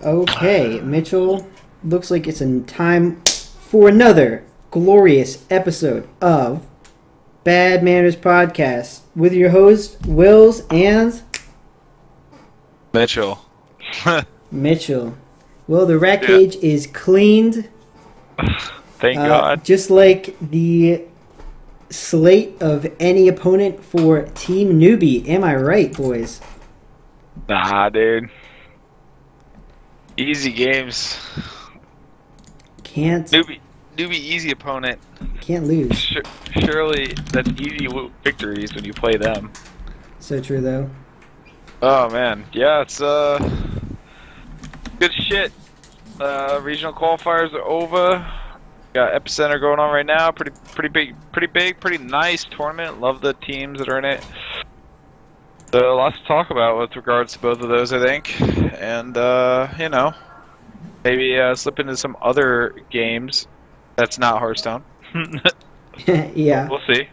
Okay, Mitchell, looks like it's in time for another glorious episode of Bad Manners Podcast with your host, Wills and Mitchell. Mitchell. Well, the rat Yeah. cage is cleaned, Thank God. just like the slate of any opponent for Team Newbie. Am I right, boys? Nah, dude. Easy games. Can't Newbie easy opponent. lose. Surely that's easy victories when you play them. So true, though. Oh man, yeah, it's good shit. Regional qualifiers are over. Got Epicenter going on right now. Pretty big, pretty nice tournament. Love the teams that are in it. So lots to talk about with regards to both of those, I think. And you know, maybe slip into some other games that's not Hearthstone. Yeah. We'll see.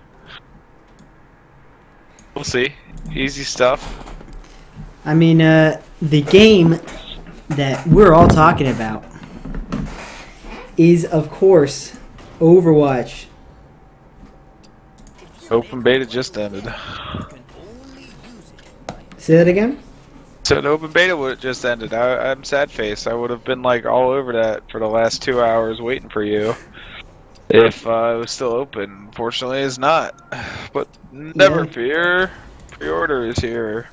We'll see. Easy stuff. I mean, the game that we're all talking about is, of course, Overwatch. Open beta just ended. Say that again? So the open beta would just ended. I'm sad face. I would have been like all over that for the last 2 hours waiting for you. If it was still open. Unfortunately, it's not. But never fear. Pre-order is here.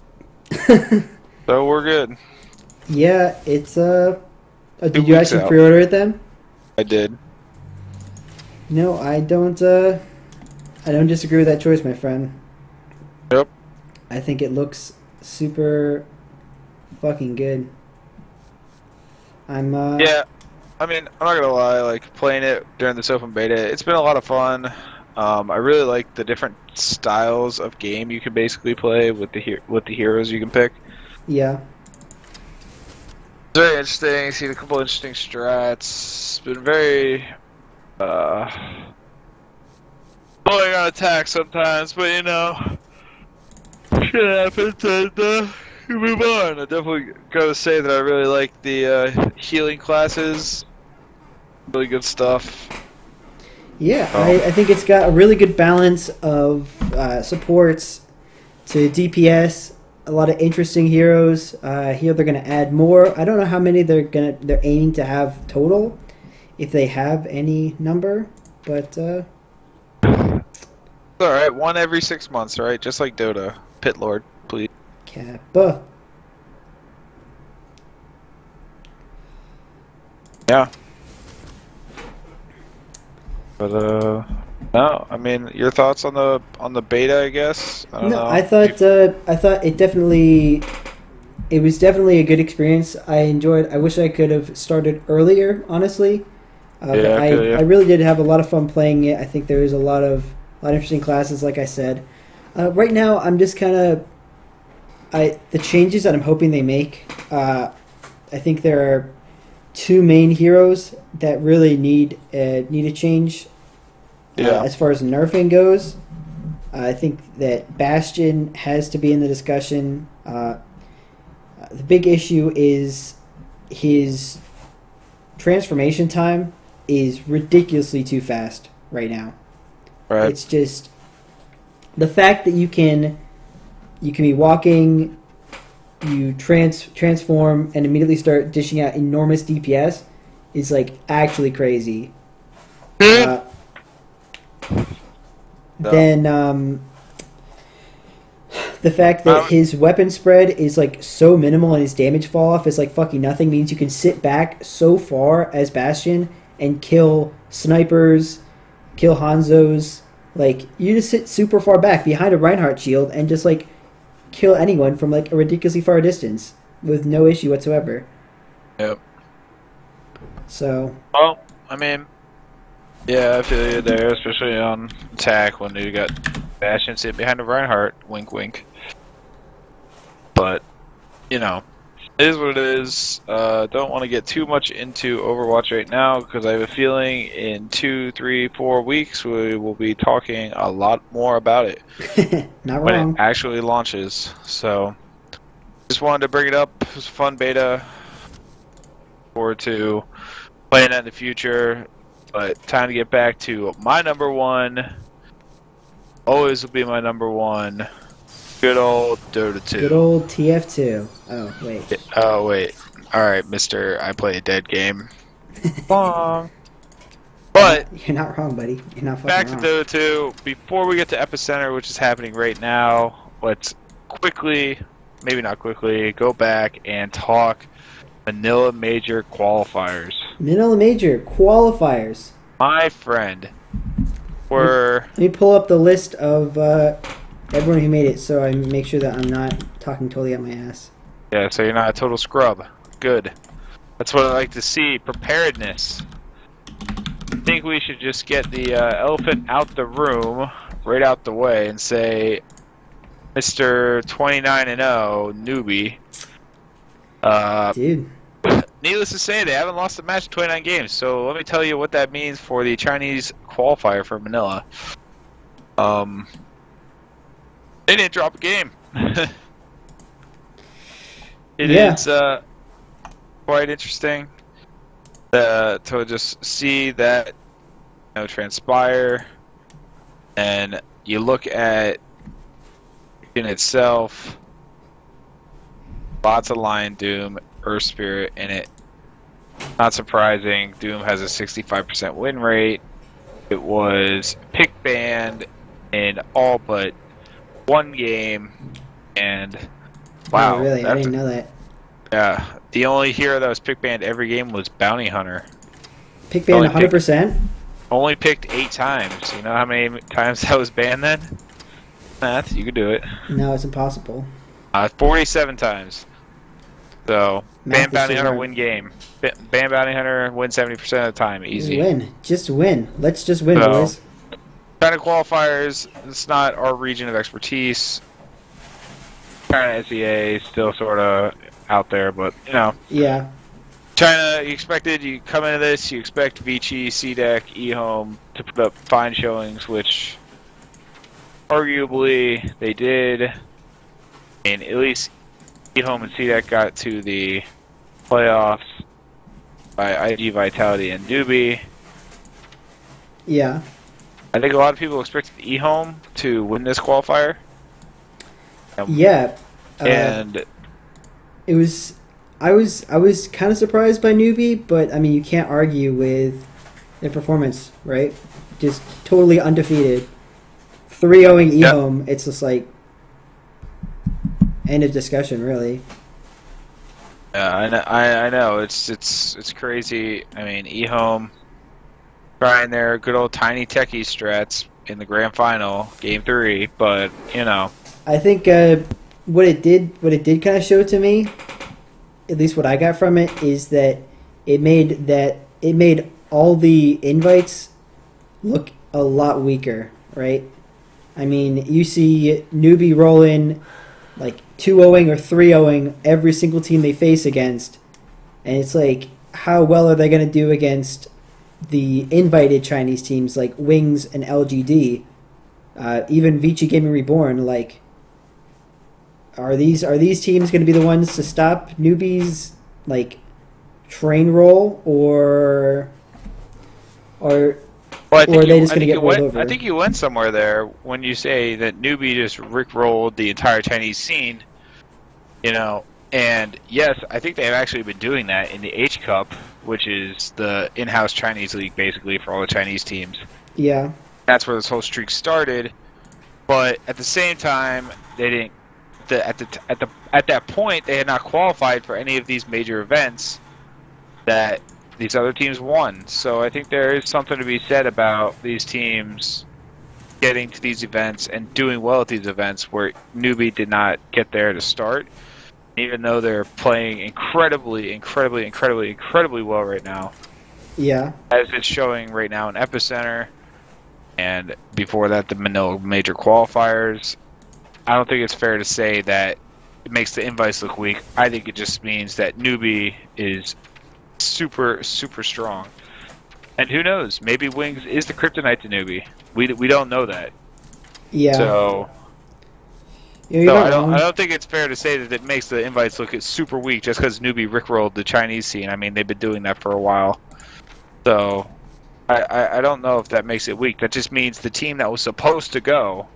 So we're good. Yeah, it's did 2 you weeks actually out. pre-order it then? I did. No, I don't disagree with that choice, my friend. Yep. I think it looks super fucking good. I'm Yeah. I mean, I'm not gonna lie. Like playing it during this open beta, it's been a lot of fun. I really like the different styles of game you can basically play with the heroes you can pick. yeah. Very interesting. Seen a couple interesting strats. It's been very going on attack sometimes, but you know, shit happens and you move on. I definitely gotta say that I really like the healing classes. Really good stuff. Yeah, Oh. I think it's got a really good balance of supports to DPS. A lot of interesting heroes. Here they're going to add more. I don't know how many they're aiming to have total, if they have any number. But It's alright, one every 6 months, right? Just like Dota. Pit Lord, please. Kappa. Yeah. But no, I mean your thoughts on the beta, I guess. I don't No, know. I thought it was definitely a good experience. I enjoyed. I wish I could have started earlier, honestly. But Yeah, I feel ya. I really did have a lot of fun playing it. I think there was a lot of interesting classes, like I said. Right now, I'm just kind of the changes that I'm hoping they make. I think there are two main heroes that really need a change. Yeah. As far as nerfing goes, I think that Bastion has to be in the discussion. The big issue is his transformation time is ridiculously too fast right now. Right. It's just the fact that you can be walking, you transform, and immediately start dishing out enormous DPS is like actually crazy. No. Then the fact that his weapon spread is like so minimal and his damage fall off is like fucking nothing means you can sit back so far as Bastion and kill snipers, kill Hanzos. Like you just sit super far back behind a Reinhardt shield and just like kill anyone from like a ridiculously far distance with no issue whatsoever. Yep. So Well, I mean, yeah, I feel you there, especially on attack when you got Bastion sitting behind a Reinhardt. Wink, wink. But you know, it is what it is. Don't want to get too much into Overwatch right now because I have a feeling in 2, 3, 4 weeks we will be talking a lot more about it not when wrong. it actually launches. So just wanted to bring it up. It was a fun beta. forward to playing that in the future. But time to get back to my number one. Always will be my number one. Good old Dota 2. Good old TF2. Oh, wait. Oh, wait. Alright, mister, I play a dead game. Wrong. But you're not wrong, buddy. You're not fucking back wrong. to Dota 2. Before we get to Epicenter, which is happening right now, let's quickly, maybe not quickly, go back and talk Manila Major qualifiers. Manila Major qualifiers. My friend, were... Let me pull up the list of everyone who made it so I make sure that I'm not talking totally out my ass. Yeah, so you're not a total scrub. Good. That's what I like to see. Preparedness. I think we should just get the elephant out the room, right out the way, and say, Mr. 29-0, newbie. Dude. Needless to say, they haven't lost a match in 29 games, so let me tell you what that means for the Chinese qualifier for Manila. They didn't drop a game. It is quite interesting to just see that transpire, and you look at in itself, lots of Lion Doom, Earth Spirit in it. Not surprising, Doom has a 65% win rate. It was pick banned in all but one game, and wow. Oh, really? I didn't know that. Yeah, the only hero that was pick banned every game was Bounty Hunter. Pick banned 100%? Only picked 8 times. You know how many times that was banned then? Math, you could do it. No, it's impossible. 47 times. So, ban Bounty Hunter, hard. win game. Ban Bounty Hunter, win 70% of the time. Easy. Just win. Let's just win, So, boys. China qualifiers, it's not our region of expertise. China SEA is still sort of out there, but, you know. Yeah. China, you come into this, you expect Vici, CDEC, eHome to put up fine showings, which arguably they did. And at least eHome and CDEC got to the playoffs by IG Vitality and Newbie. Yeah. I think a lot of people expected eHome to win this qualifier. Yeah. And I was kind of surprised by Newbie, but I mean you can't argue with their performance, right? Just totally undefeated. 3-0ing eHome, yep. It's just like end of discussion, really. Yeah, I know it's crazy. I mean, eHome trying their good old tiny techie strats in the grand final, game 3, but you know. I think what it did kind of show to me, at least what I got from it, is that it made all the invites look a lot weaker, right? I mean, you see Newbie roll in like 2-0ing or 3-0ing every single team they face against, and it's like, how well are they going to do against the invited Chinese teams like Wings and LGD? Even Vici Gaming Reborn, like, are these teams going to be the ones to stop Newbie's like train roll, or are they just going to get rolled over? I think you went somewhere there when you say that Newbie just rickrolled the entire Chinese scene, you know. And yes, I think they've actually been doing that in the H Cup, which is the in-house Chinese league basically for all the Chinese teams. Yeah. That's where this whole streak started. But at the same time, they didn't. At that point, they had not qualified for any of these major events that these other teams won. So I think there is something to be said about these teams getting to these events and doing well at these events where Newbie did not get there to start. Even though they're playing incredibly well right now. Yeah. As it's showing right now in Epicenter, and before that the Manila Major qualifiers. I don't think it's fair to say that it makes the invites look weak. I think it just means that Newbie is super strong. And who knows? Maybe Wings is the kryptonite to Newbie. We don't know that. Yeah. So You're So not I wrong. don't think it's fair to say that it makes the invites look super weak just because Newbie rickrolled the Chinese scene. I mean, they've been doing that for a while. So I don't know if that makes it weak. That just means the team that was supposed to go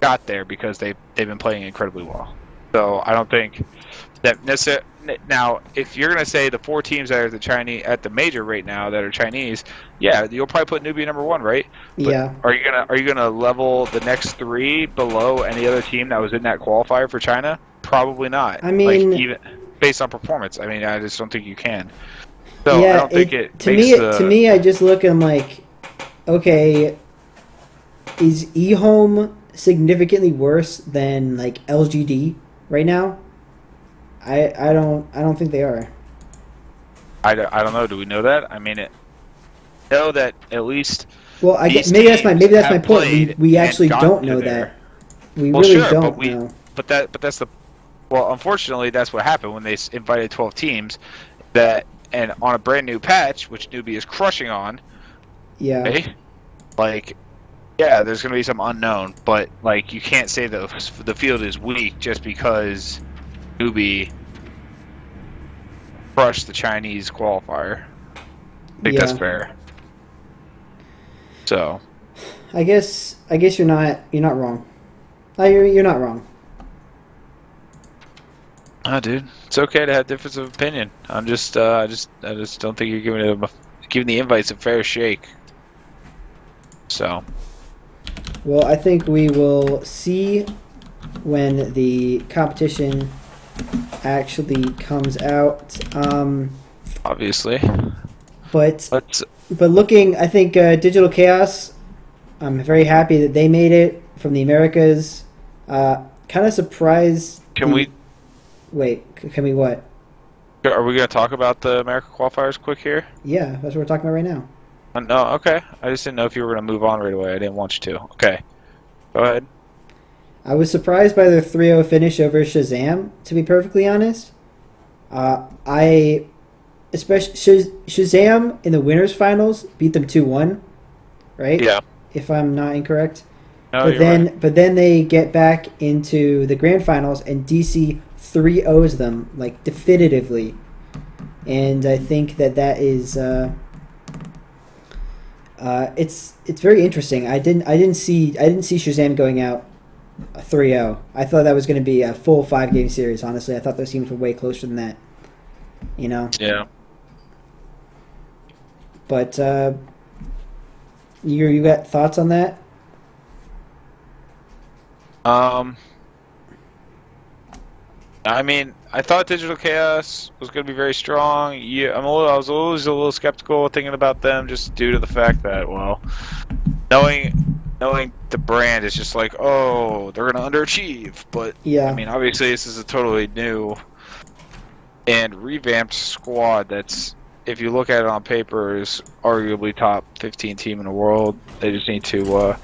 got there because they've been playing incredibly well. So I don't think that necessarily. Now, if you're gonna say the 4 teams that are at the major right now that are Chinese, yeah, you'll probably put Newbie number 1, right? But Yeah. Are you gonna level the next 3 below any other team that was in that qualifier for China? Probably not. I mean, like, even based on performance, I mean, I just don't think you can. So yeah. I don't think it to makes me, the. to me, I just look and I'm like, okay, is eHome significantly worse than like LGD right now? I don't think they are. I don't know. Do we know that? I mean, know that at least. Well, I These guess maybe that's my teams point. have We played actually and don't gotten know to there. that. We Well, really sure, don't know. But that's the. Well, unfortunately, that's what happened when they invited 12 teams. And on a brand new patch, which Newbie is crushing on. Yeah. Okay? Like, yeah, there's gonna be some unknown, but like you can't say the field is weak just because Newbie crushed the Chinese qualifier. I think that's fair. So, I guess you're not wrong. No, you're not wrong. dude, it's okay to have difference of opinion. I just don't think you're giving the invites a fair shake. So, Well, I think we will see when the competition actually comes out. obviously, But let's. looking, I think Digital Chaos. I'm very happy that they made it from the Americas. Kind of surprised. Can we? Wait, can we what? Are we gonna talk about the America qualifiers quick here? Yeah, that's what we're talking about right now. No, okay. I just didn't know if you were gonna move on right away. I didn't want you to. Okay, go ahead. I was surprised by their 3-0 finish over Shazam, to be perfectly honest. Especially Shazam in the winners finals beat them 2-1, right? Yeah. If I'm not incorrect. No, you're right. But then they get back into the grand finals and DC 3-0s them like definitively, and I think that is it's very interesting. I didn't see Shazam going out 3-0. I thought that was going to be a full 5-game series. Honestly, I thought those teams were way closer than that. You know. Yeah. But you got thoughts on that? I mean, I thought Digital Chaos was going to be very strong. Yeah, I was always a little skeptical thinking about them just due to the fact that, well, knowing the brand is just like, oh, they're going to underachieve. But, Yeah. I mean, obviously this is a totally new and revamped squad that's, if you look at it on paper, is arguably top 15 team in the world. They just need to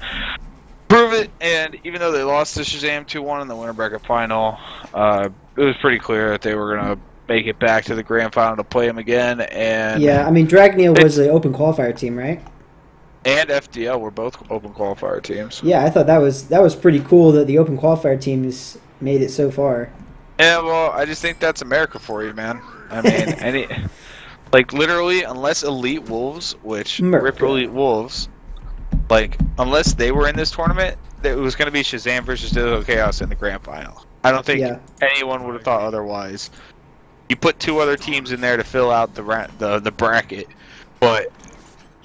prove it, and even though they lost to Shazam 2-1 in the winter bracket final, it was pretty clear that they were going to make it back to the grand final to play them again. And Yeah, I mean, Dragneel was the open qualifier team, right? And FDL were both open qualifier teams. Yeah, I thought that was pretty cool that the open qualifier teams made it so far. Yeah, well, I just think that's America for you, man. I mean, like, literally, unless Elite Wolves, which rip Elite Wolves, like, unless they were in this tournament, it was going to be Shazam versus Digital Chaos in the grand final. I don't think anyone would have thought otherwise. You put 2 other teams in there to fill out the bracket, but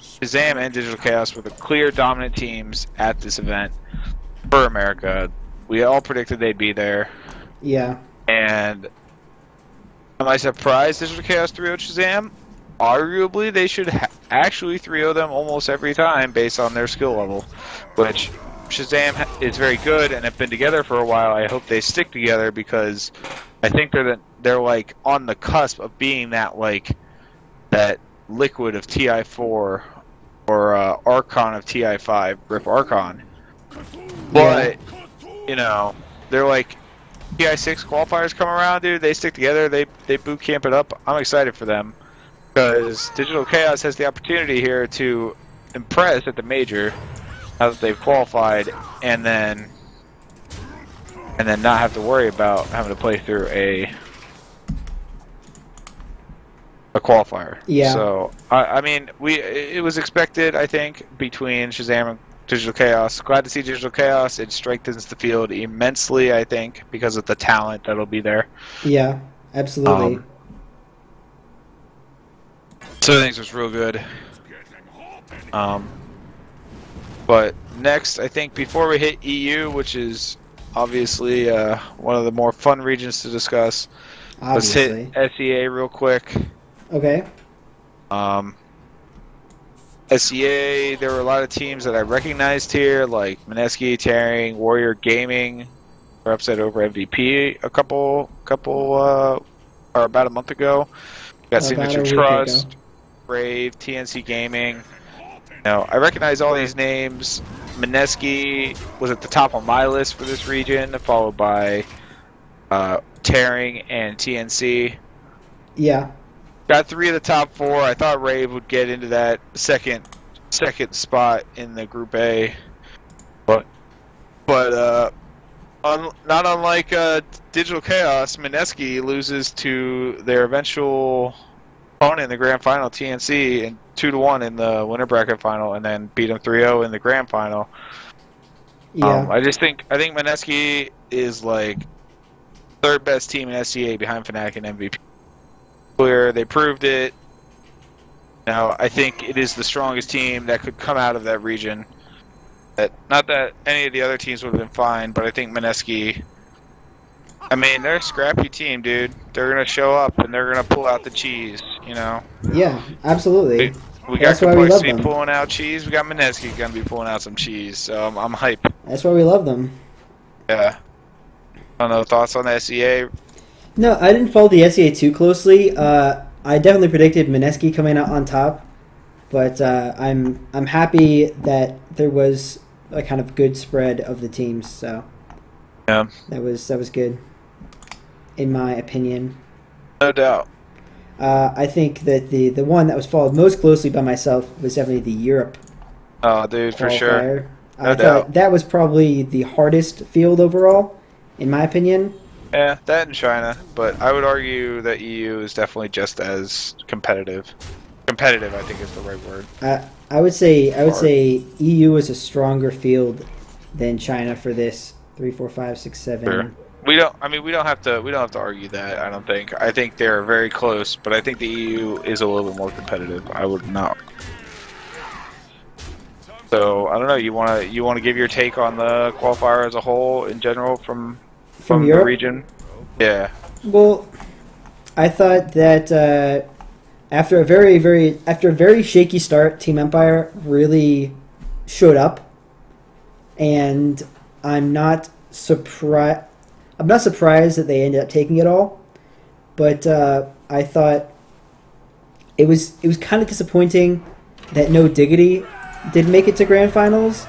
Shazam and Digital Chaos were the clear dominant teams at this event for America. We all predicted they'd be there. Yeah. And am I surprised Digital Chaos 3-0 Shazam? Arguably, they should actually 3-0 them almost every time based on their skill level, which Shazam is very good and have been together for a while. I hope they stick together because I think they're like on the cusp of being that liquid of TI4 or Archon of TI5, Rip Archon. But you know, they're like TI6 qualifiers come around, dude. They stick together. They boot camp it up. I'm excited for them because Digital Chaos has the opportunity here to impress at the major now that they've qualified, and then and then not have to worry about having to play through a qualifier. Yeah. So I mean, it was expected, I think, between Shazam and Digital Chaos. Glad to see Digital Chaos. It strengthens the field immensely, I think, because of the talent that'll be there. Yeah, absolutely. So I think it was real good. But next, I think before we hit EU, which is obviously one of the more fun regions to discuss, Obviously. let's hit SEA real quick. Okay. SEA, there were a lot of teams that I recognized here, like Mineski, Tearing, Warrior Gaming. Were upset over MVP or about a month ago. Got Signature Trust, Brave, TNC Gaming. I recognize all these names. Mineski was at the top on my list for this region, followed by Tearing and TNC. Yeah. Got 3 of the top 4. I thought Rave would get into that second spot in the Group A, but not unlike Digital Chaos, Mineski loses to their eventual opponent in the grand final, TNC, and 2-1 in the winner bracket final, and then beat them 3-0 in the grand final. Yeah. I think Mineski is like third best team in SCA behind Fnatic and MVP. Clear, they proved it. Now I think it is the strongest team that could come out of that region. Not that any of the other teams would have been fine, but I think Mineski. I mean, they're a scrappy team, dude. They're gonna show up and they're gonna pull out the cheese. Yeah, absolutely. We got Complexity pulling out cheese. We got Mineski gonna be pulling out some cheese. So I'm hype. That's why we love them. Yeah. I don't know, thoughts on the SEA? No, I didn't follow the SEA too closely. I definitely predicted Mineski coming out on top, but I'm happy that there was a kind of good spread of the teams. So yeah, that was good, in my opinion. No doubt. I think that the one that was followed most closely by myself was definitely the Europe. Oh, dude, for sure. I thought that was probably the hardest field overall, in my opinion. Yeah, that and China, but I would argue that EU is definitely just as competitive. Competitive, I think, is the right word. I would say EU is a stronger field than China for this 3, 4, 5, 6, 7. Sure. We don't have to argue that. I don't think. I think they're very close, but I think the EU is a little bit more competitive. I would not. So I don't know. You want to give your take on the qualifier as a whole in general from Europe? The region? Yeah. Well, I thought that after a very shaky start, Team Empire really showed up, and I'm not surprised that they ended up taking it all, but I thought it was kind of disappointing that No Diggity didn't make it to grand finals,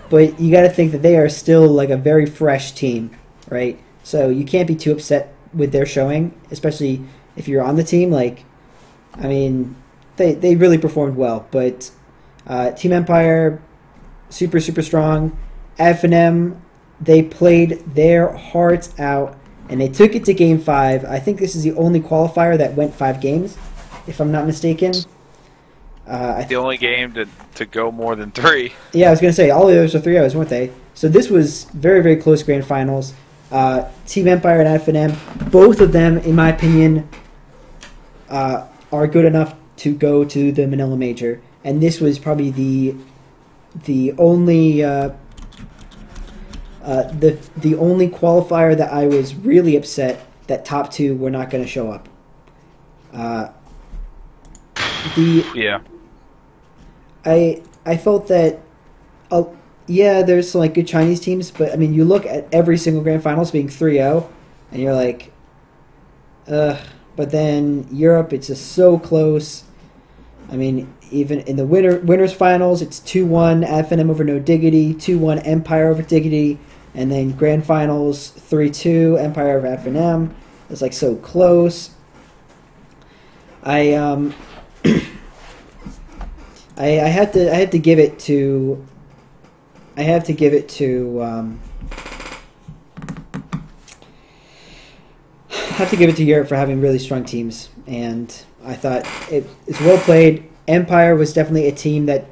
but you got to think that they are still like a very fresh team, right? So you can't be too upset with their showing, especially if you're on the team. Like, I mean, they really performed well, but Team Empire, super strong. FNM, they played their hearts out, and they took it to Game 5. I think this is the only qualifier that went 5 games, if I'm not mistaken. The only game to go more than 3. Yeah, I was going to say, all the others were 3 hours, weren't they? So this was very close grand finals. Team Empire and FNM, both of them, in my opinion, are good enough to go to the Manila Major. And this was probably the only the only qualifier that I was really upset that top 2 were not going to show up. Yeah. I felt that, yeah, there's some, like, good Chinese teams, but I mean, you look at every single grand finals being 3-0, and you're like, but then Europe, it's just so close. I mean, even in the winners finals, it's 2-1 FNM over No Diggity, 2-1 Empire over Diggity, and then grand finals 3-2 Empire over FNM. It's like so close. I had to give it to have to give it to Europe for having really strong teams, and I thought it's well played. Empire was definitely a team that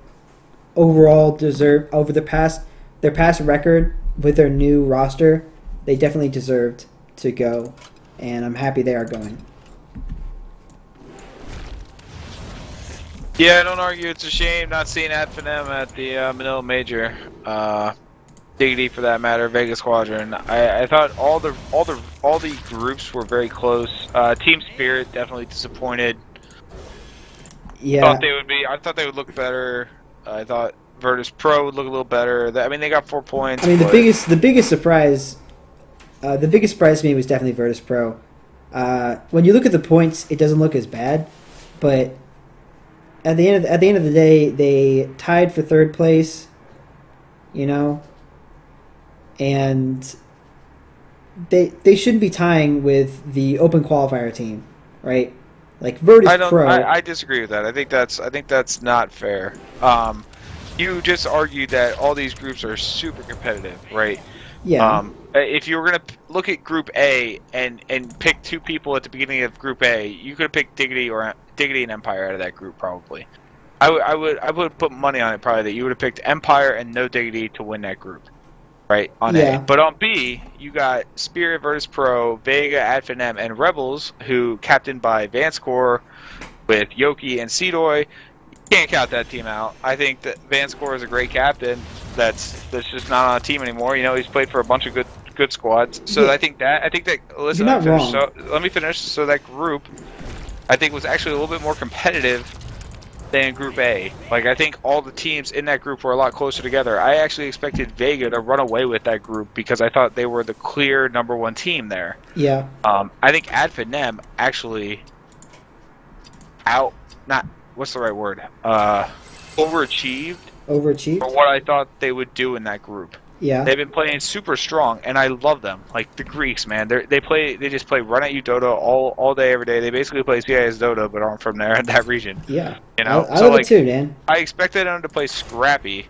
overall deserved over their past record with their new roster. They definitely deserved to go, and I'm happy they are going. Yeah, I don't argue. It's a shame not seeing AdFinem at the Manila Major. Diggity, for that matter, Vegas Squadron. I thought all the groups were very close. Team Spirit definitely disappointed. Yeah, I thought they would look better. I thought Virtus Pro would look a little better. I mean, they got 4 points. I mean, the biggest surprise to me was definitely Virtus Pro. When you look at the points, it doesn't look as bad, but at the end of the day, they tied for third place. You know, and they shouldn't be tying with the open qualifier team, right? Like Virtus Pro. I disagree with that. I think that's not fair. You just argued that all these groups are super competitive, right? Yeah. If you were gonna look at Group A and pick 2 people at the beginning of Group A, you could have picked Diggity and Empire out of that group probably. I would put money on it probably that you would have picked Empire and no Diggity to win that group. Right, on A. But on B, you got Spirit, Virtus Pro, Vega, AdFinem, and Rebels, who captained by Vanscore with Yoki and Seedoy. You can't count that team out. I think that Vanscore is a great captain. That's just not on a team anymore. You know, he's played for a bunch of good squads. So yeah. I think that listen, you're not wrong. So let me finish. So that group, I think, was actually a little bit more competitive than Group A. Like, I think all the teams in that group were a lot closer together. I actually expected Vega to run away with that group because I thought they were the clear #1 team there. Yeah. I think AdFinem actually overachieved for what I thought they would do in that group. Yeah. They've been playing super strong, and I love them. Like the Greeks, man. They just play run at you Dota all day, every day. They basically play CIS Dota, but aren't from there in that region. Yeah. You know, I love it too, man. I expected them to play scrappy,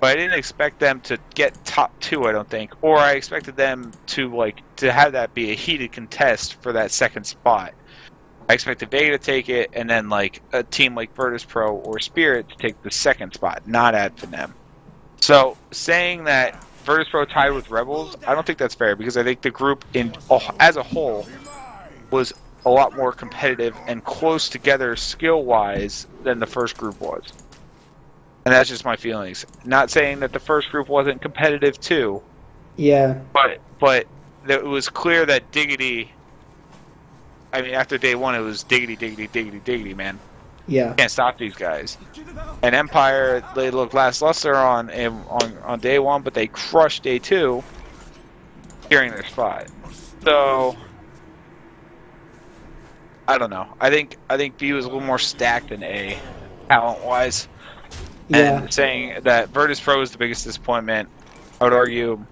but I didn't expect them to get top 2. I don't think, or I expected them to have that be a heated contest for that second spot. I expected Vega to take it, and then like a team like Virtus Pro or Spirit to take the second spot, not AdFinem. So saying that Virtus Pro tied with Rebels, I don't think that's fair because I think the group as a whole was a lot more competitive and close together skill-wise than the first group was. And that's just my feelings. Not saying that the first group wasn't competitive too. Yeah. But it was clear that Diggity, I mean, after day 1, it was Diggity, man. Yeah. Can't stop these guys. And Empire, they looked lackluster on day 1, but they crushed day 2, securing their spot. So I don't know. I think B was a little more stacked than A, talent-wise. Yeah. And saying that Virtus Pro is the biggest disappointment, I would argue,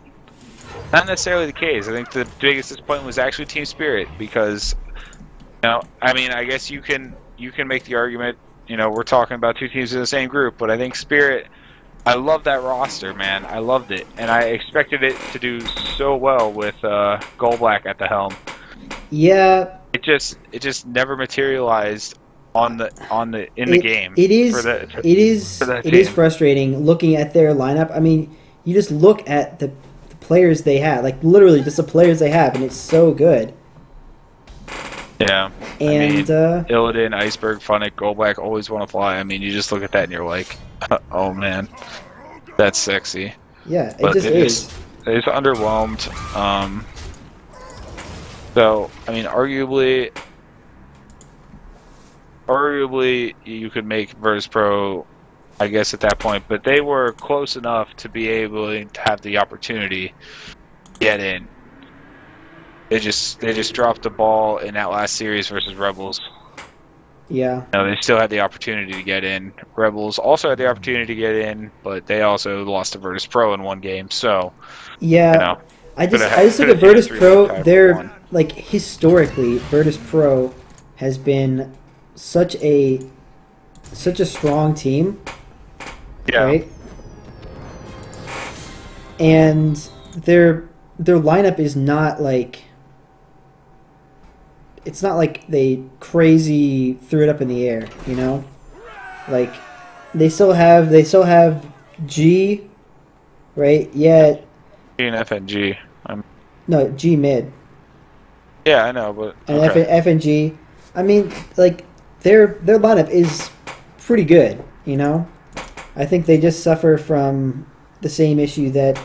not necessarily the case. I think the biggest disappointment was actually Team Spirit because, you know, I mean, I guess you can make the argument, you know, we're talking about 2 teams in the same group, but I think Spirit, I love that roster, man. I loved it, and I expected it to do so well with Goldblack at the helm. Yeah. It just never materialized in the game. It is frustrating looking at their lineup. I mean, you just look at the players they have, like literally just the players they have, and it's so good. Yeah, and I mean, Illidan, Iceberg, Funnick, Goldblack always want to fly. I mean, you just look at that and you're like, oh man, that's sexy. Yeah, it just is. It's underwhelmed. So, I mean, arguably, you could make Virtus Pro, I guess, at that point, but they were close enough to be able to have the opportunity to get in. They just dropped the ball in that last series versus Rebels. Yeah. You know, they still had the opportunity to get in. Rebels also had the opportunity to get in, but they also lost to Virtus Pro in 1 game. So, yeah, you know, I just look at Virtus Pro. They're like historically, Virtus Pro has been such a strong team. Yeah. Right. And their lineup is not like it's not like they crazy threw it up in the air, you know? Like they still have G, right? Yeah. G and F and G. No, G mid. Yeah, I know, but And okay. F and G. I mean, like their lineup is pretty good, you know? I think they just suffer from the same issue that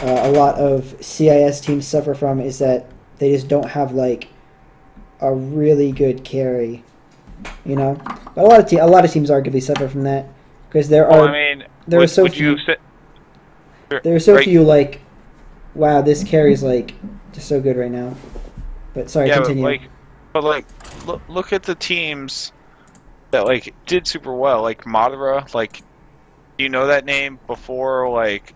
a lot of CIS teams suffer from, is that they just don't have like a really good carry, you know. But a lot of teams arguably suffer from that because there are so few. There are so few like, wow, this carry is like just so good right now. But sorry, continue. But look at the teams that like did super well, like Madara. Like, do you know that name before like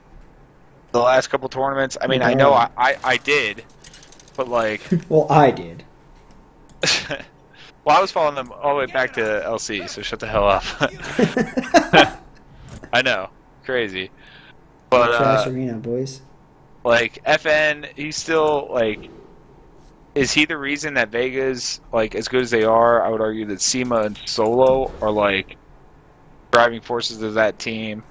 the last couple tournaments? I mean, I know I did, but like. Well, I did. Well, I was following them all the way back to LC, so shut the hell up. I know, crazy. But Trash Arena, boys. Like FN, he's still like. Is he the reason that Vega's like as good as they are? I would argue that SEMA and Solo are like driving forces of that team.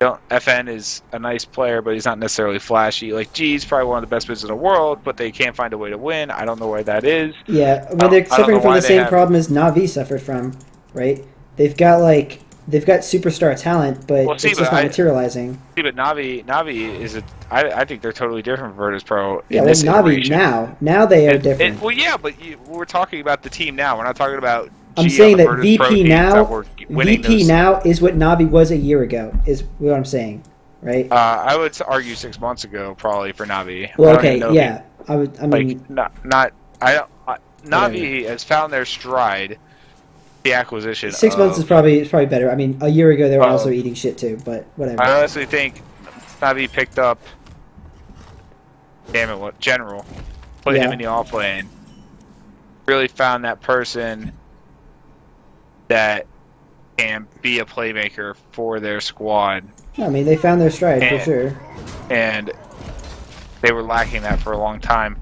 FN is a nice player, but he's not necessarily flashy. Like G's probably one of the best players in the world, but they can't find a way to win. I don't know why that is. Yeah, but they're suffering from the same problem as Na'Vi suffered from, right? They've got superstar talent, but it's just not materializing. See, but Na'Vi is I think they're totally different from Virtus Pro. Yeah, well, Na'Vi now they are different. Well, yeah, but we're talking about the team now. We're not talking about. I'm saying that VP now is what Na'Vi was a year ago. Is what I'm saying, right? I would argue 6 months ago, probably for Na'Vi. Well, okay, yeah, I mean, Na'Vi has found their stride. The acquisition. 6 months is probably better. I mean, a year ago they were also eating shit too, but whatever. I honestly think Na'Vi picked up. Damn it! What General? Put him in the off lane. Really found that person that can be a playmaker for their squad. I mean, they found their stride for sure. And they were lacking that for a long time.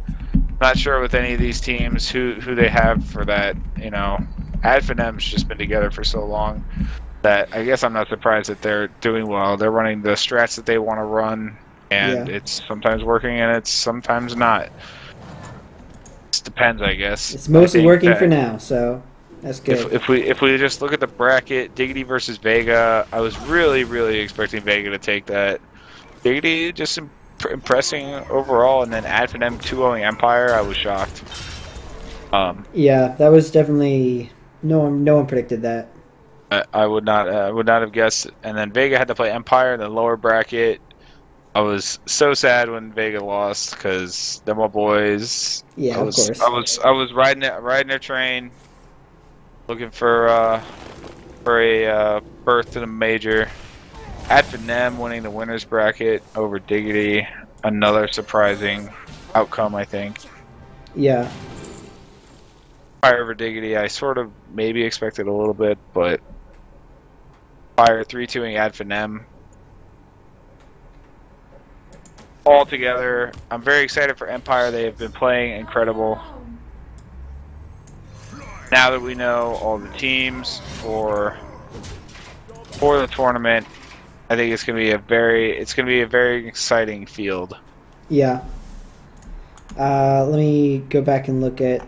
Not sure with any of these teams who they have for that. You know, Adfinem's just been together for so long that I guess I'm not surprised that they're doing well. They're running the strats that they want to run, and it's sometimes working and it's sometimes not. It depends, I guess. It's mostly working for now, so that's good. If we just look at the bracket, Diggity versus Vega, I was really expecting Vega to take that. Diggity just impressing overall, and then Adfinem 2-0ing Empire, I was shocked. Yeah, that was definitely no one predicted that. I would not have guessed. And then Vega had to play Empire in the lower bracket. I was so sad when Vega lost because they're my boys. Yeah, of course. I was riding their train, looking for a berth to the major. Adfinem winning the winners bracket over Diggity, another surprising outcome, I think. Yeah. Fire over Diggity, I sort of maybe expected a little bit, but Fire 3-2ing Adfinem. All together, I'm very excited for Empire. They have been playing incredible. Now that we know all the teams for the tournament, I think it's going to be a very exciting field. Yeah. Let me go back and look at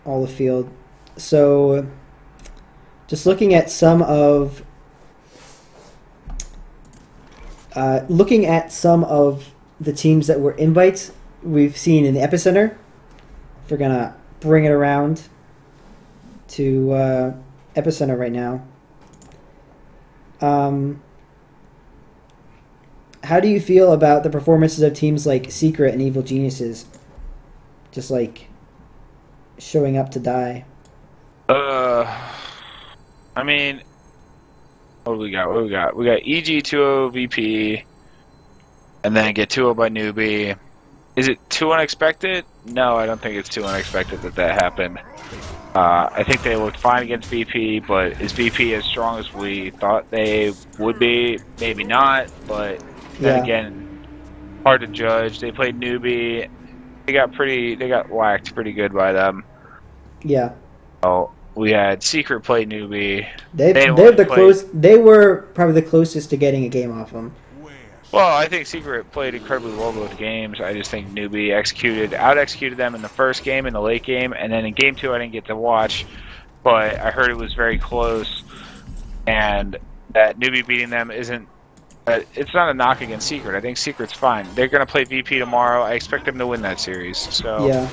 all the field. So, just looking at some of the teams that were invites we've seen in the Epicenter. If we're gonna bring it around to Epicenter right now. How do you feel about the performances of teams like Secret and Evil Geniuses? Just like showing up to die. I mean, what do we got? We got EG 2-0 VP, and then get 2-0 by Newbie. Is it too unexpected? No, I don't think it's too unexpected that happened. I think they looked fine against VP, but is VP as strong as we thought they would be? Maybe not, but then again, hard to judge. They played Newbie. they got whacked pretty good by them. Yeah. Oh, we had Secret play Newbie. They were probably the closest to getting a game off them. Well, I think Secret played incredibly well both games. I just think Newbie out-executed them in the first game, in the late game, and then in game 2 I didn't get to watch, but I heard it was very close, and that Newbie beating them isn't... it's not a knock against Secret. I think Secret's fine. They're going to play VP tomorrow. I expect them to win that series. So yeah.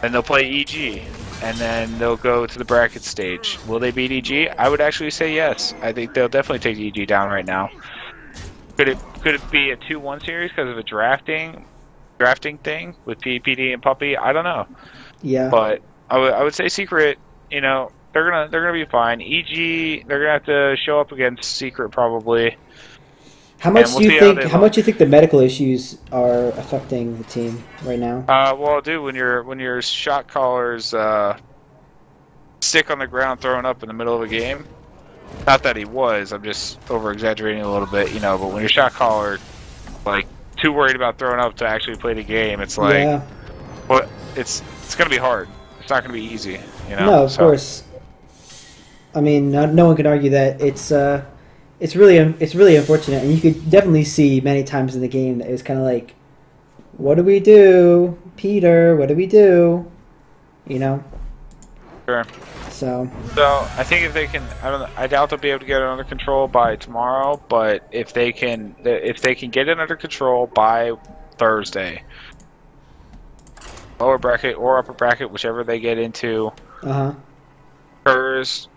Then they'll play EG, and then they'll go to the bracket stage. Will they beat EG? I would actually say yes. I think they'll definitely take EG down right now. Could it be a 2-1 series because of a drafting thing with PPD and Puppy? I don't know. Yeah. But I would say Secret, you know, they're gonna be fine. EG, they're gonna have to show up against Secret probably. How much do you think the medical issues are affecting the team right now? Well, dude, when your shot caller's sick on the ground throwing up in the middle of a game. Not that he was, I'm just over-exaggerating a little bit, you know, but when your shot caller, like, too worried about throwing up to actually play the game, it's like, yeah. Well, it's going to be hard. It's not going to be easy, you know? No, of course. I mean, no one can argue that it's really unfortunate, and you could definitely see many times in the game that it was kind of like, what do we do? Peter, what do we do? You know? Sure. So I think if they can, I doubt they'll be able to get it under control by tomorrow. But if they can get it under control by Thursday, lower bracket or upper bracket, whichever they get into, PERS,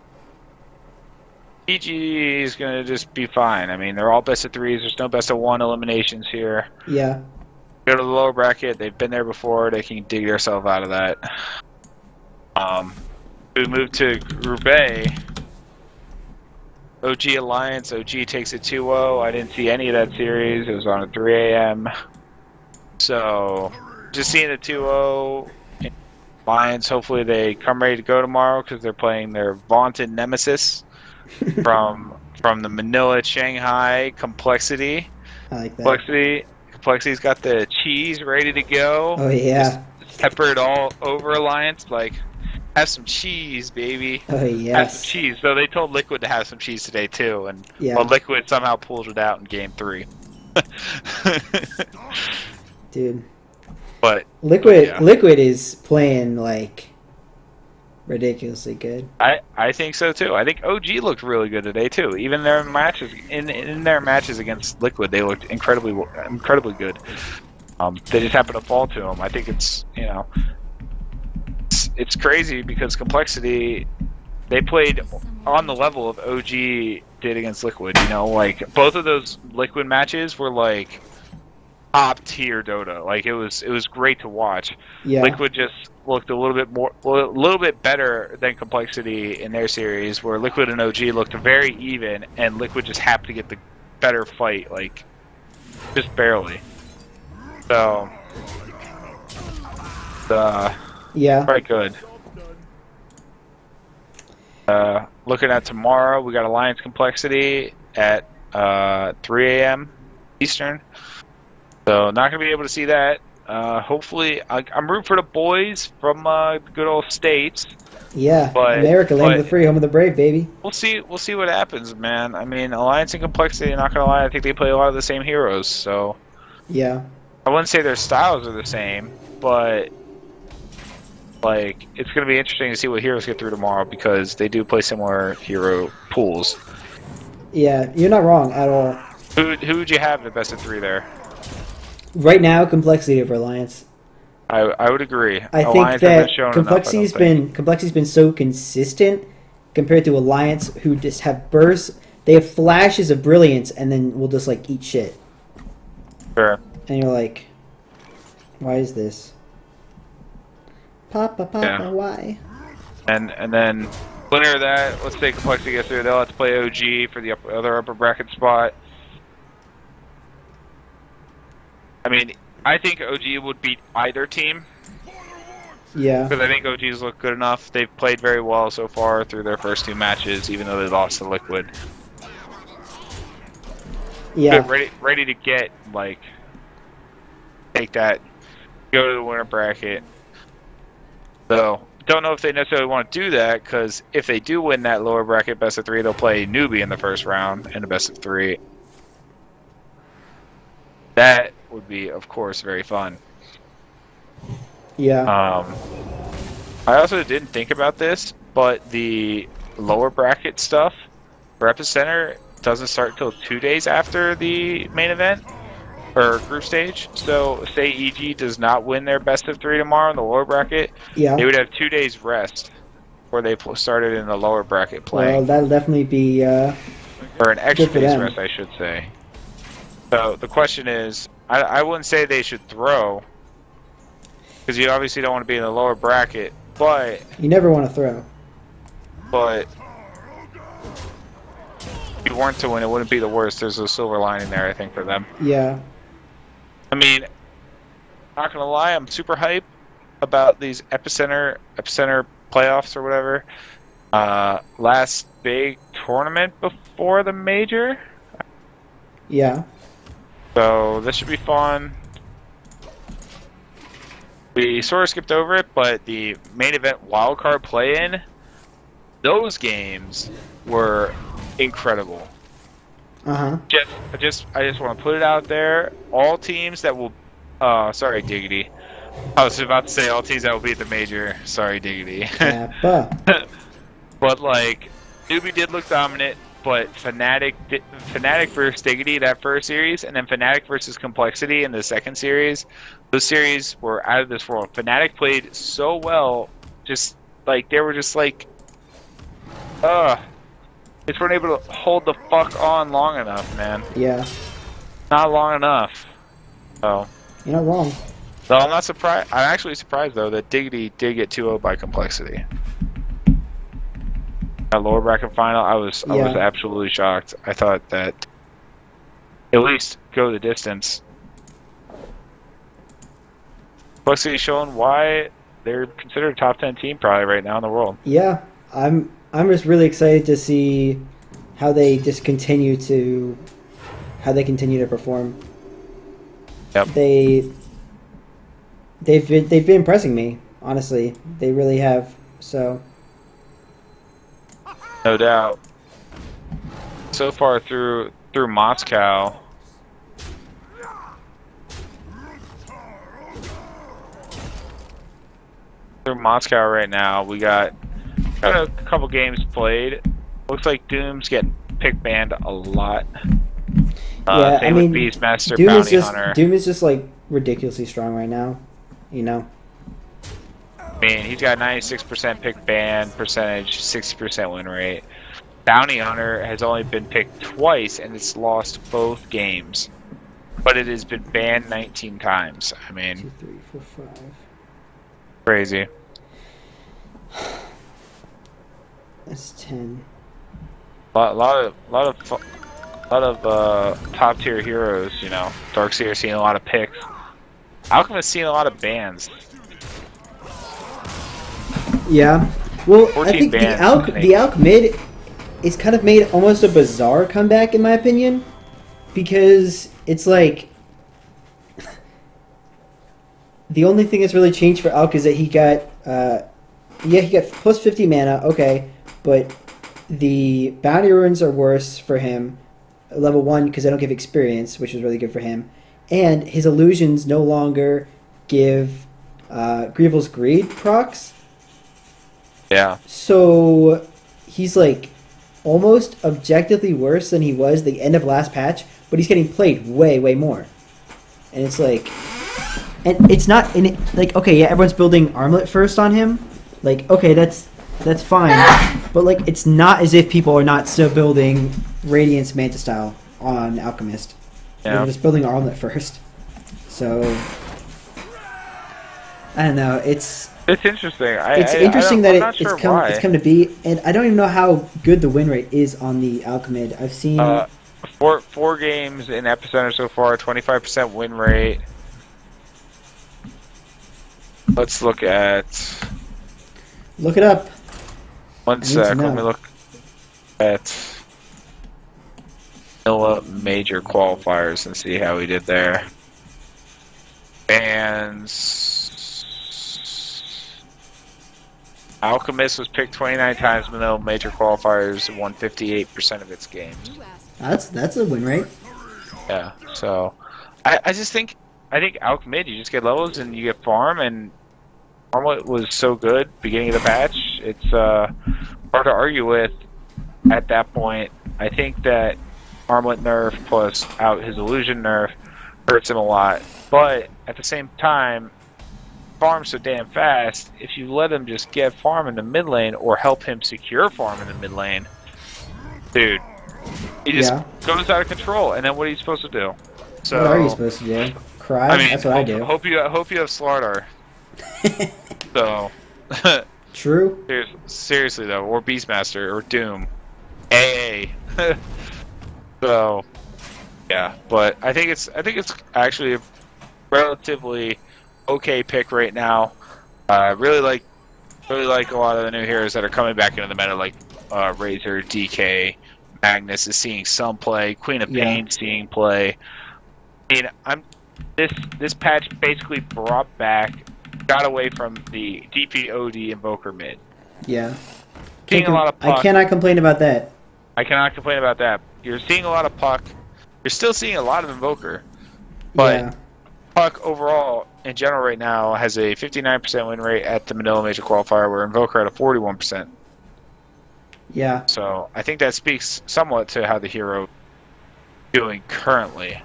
PG is gonna just be fine. I mean, they're all best of 3s. There's no best of 1 eliminations here. Yeah. Go to the lower bracket. They've been there before. They can dig themselves out of that. We move to Group A. OG Alliance. OG takes it 2-0. I didn't see any of that series. It was on at 3 a.m. So, just seeing the 2-0 Alliance. Hopefully they come ready to go tomorrow because they're playing their vaunted nemesis from the Manila Shanghai Complexity. I like that. Complexity's got the cheese ready to go. Oh yeah. Just peppered all over Alliance like. Have some cheese, baby. Oh, yes. Have some cheese. So they told Liquid to have some cheese today, too. And well, Liquid somehow pulled it out in Game 3. Dude. But Liquid is playing, like, ridiculously good. I think so, too. I think OG looked really good today, too. Even their matches, in their matches against Liquid, they looked incredibly good. They just happened to fall to them. I think it's, you know... It's crazy because Complexity, they played on the level of OG did against Liquid. You know, like both of those Liquid matches were like top tier Dota. Like it was great to watch. Yeah. Liquid just looked a little bit better than Complexity in their series, where Liquid and OG looked very even, and Liquid just happened to get the better fight, like just barely. So. Yeah. Quite good. Looking at tomorrow, we got Alliance Complexity at 3 a.m. Eastern. So not going to be able to see that. Hopefully, I'm rooting for the boys from the good old States. Yeah, but, America, land of the free, home of the brave, baby. We'll see what happens, man. I mean, Alliance and Complexity, not going to lie, I think they play a lot of the same heroes. So yeah. I wouldn't say their styles are the same, but... Like, it's going to be interesting to see what heroes get through tomorrow because they do play similar hero pools. Yeah, you're not wrong at all. Who would you have the best of 3 there? Right now, Complexity over Alliance. I would agree. I think that Complexity's been so consistent compared to Alliance, who just have bursts. They have flashes of brilliance, and then will just like eat shit. Sure. And you're like, why is this? Papa, yeah. Why? And then winner of that, let's say Complexity gets through. They'll have to play OG for the other upper bracket spot. I mean, I think OG would beat either team. Yeah. Because I think OG's look good enough. They've played very well so far through their first 2 matches, even though they lost to Liquid. Yeah. Ready to get, like, take that go to the winner bracket. So, don't know if they necessarily want to do that, because if they do win that lower bracket best of 3, they'll play newbie in the first round in a best of 3. That would be, of course, very fun. Yeah. I also didn't think about this, but the lower bracket stuff for Epicenter doesn't start until 2 days after the main event or group stage. So, say EG does not win their best of 3 tomorrow in the lower bracket, they would have 2 days rest before they started in the lower bracket playing. Well, that'll definitely be or an extra day's rest, I should say. So the question is, I wouldn't say they should throw, because you obviously don't want to be in the lower bracket, but you never want to throw. But if you weren't to win, it wouldn't be the worst. There's a silver lining there, I think, for them. Yeah. I mean, not gonna lie, I'm super hype about these Epicenter playoffs or whatever. Last big tournament before the major. Yeah. So this should be fun. We sort of skipped over it, but the main event wildcard play-in, those games were incredible. Uh-huh. I just want to put it out there. All teams that will... sorry, Diggity. I was about to say all teams that will beat the major. Sorry, Diggity. But, like, Newbie did look dominant, but Fnatic versus Diggity, that first series, and then Fnatic versus Complexity in the second series, those series were out of this world. Fnatic played so well, just, like, they were just, like, just weren't able to hold the fuck on long enough, man. Yeah. Not long enough. So. You're not wrong. So I'm not surprised. I'm actually surprised, though, that Diggity did get 2-0 by Complexity. That lower bracket final, I was absolutely shocked. I thought that at least go the distance. Complexity showing why they're considered a top 10 team probably right now in the world. Yeah, I'm just really excited to see how they just continue to perform. Yep. They've been impressing me, honestly. They really have. So. No doubt. So far through Moscow, right now, we got a couple games played. Looks like Doom's getting pick banned a lot. Yeah, same with Beastmaster, Hunter. Doom is just like ridiculously strong right now, you know. I mean, he's got 96% pick ban percentage, 60% win rate. Bounty Hunter has only been picked twice, and it's lost both games. But it has been banned 19 times. I mean... 2, 3, 4, 5. Crazy. That's 10. A lot of top tier heroes, you know. Darkseer seeing a lot of picks. Alchemist seeing a lot of bans. Yeah. Well, I think the Alch mid is kind of made almost a bizarre comeback, in my opinion, because it's like the only thing that's really changed for Alch is that he got he got plus 50 mana, okay, but the bounty runes are worse for him, level 1, because they don't give experience, which is really good for him, and his illusions no longer give Grievel's Greed procs. Yeah. So he's like almost objectively worse than he was the end of last patch, but he's getting played way, way more. And it's like, and it's not in it, like, okay, yeah, everyone's building Armlet first on him. Like, okay, that's fine, but like it's not as if people are not still building Radiance Manta style on Alchemist. Yeah. They're just building Armlet first. So I don't know. It's interesting. It's interesting that it's come to be, and I don't even know how good the win rate is on the Alchemid. I've seen four games in Epicenter so far, 25% win rate. Let's look at. Look it up. One sec. Let me look at Vanilla major qualifiers and see how we did there. And Alchemist was picked 29 times in the major qualifiers and won 58% of its games. That's a win rate. Yeah, so I just think Alchemist, you just get levels and you get farm, and Armlet was so good beginning of the patch. It's hard to argue with at that point. I think that Armlet nerf plus out his illusion nerf hurts him a lot, but at the same time, farm so damn fast. If you let him just get farm in the mid lane or help him secure farm in the mid lane, dude, he just goes out of control. And then what are you supposed to do? So what are you supposed to do? Cry? I mean, that's what I do. Hope you have Slardar. So true. Seriously though, or Beastmaster or Doom, AA. So yeah, but I think it's actually a relatively okay pick right now. Really like a lot of the new heroes that are coming back into the meta, like Razor, DK, Magnus is seeing some play, Queen of Pain seeing play. I mean, this patch basically got away from the DP OD Invoker mid. Yeah. Seeing a lot of Puck. I cannot complain about that. I cannot complain about that. You're seeing a lot of Puck. You're still seeing a lot of Invoker. But Puck overall, in general right now, has a 59% win rate at the Manila Major Qualifier, where Invoker had a 41%. Yeah. So I think that speaks somewhat to how the hero is doing currently.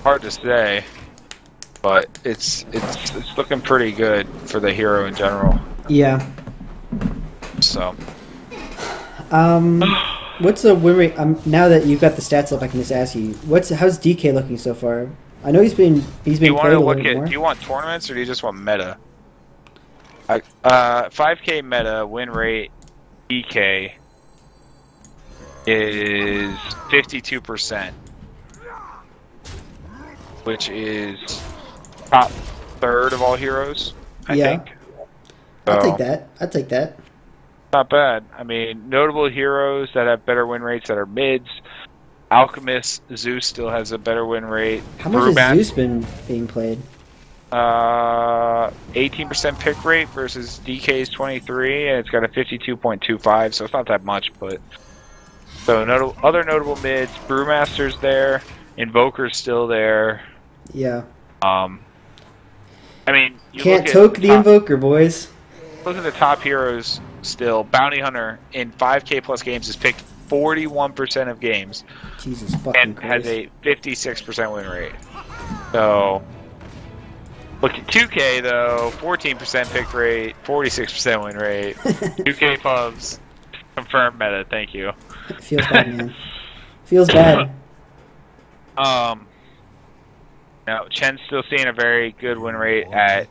Hard to say, but it's looking pretty good for the hero in general. Yeah. So. What's the win rate? Now that you've got the stats up, I can just ask you. How's DK looking so far? I know he's been Do you want to look at? Do you want tournaments or do you just want meta? 5K meta win rate DK is 52%, which is top third of all heroes. I think. I'll take that. I'll take that. Not bad. I mean, notable heroes that have better win rates that are mids. Alchemist, Zeus still has a better win rate. How much has Zeus been being played? 18% pick rate versus DK's 23, and it's got a 52.25, so it's not that much. But so other notable mids, Brewmaster's there, Invoker's still there. Yeah. I mean, you can't toke the Invoker, boys. Look at the top heroes still. Bounty Hunter in 5K plus games is picked 41% of games. Jesus fucking Christ. And has a 56% win rate. So, look at 2K though, 14% pick rate, 46% win rate. 2K pubs, confirmed meta, thank you. Feels bad, man. Feels bad. Now, Chen's still seeing a very good win rate at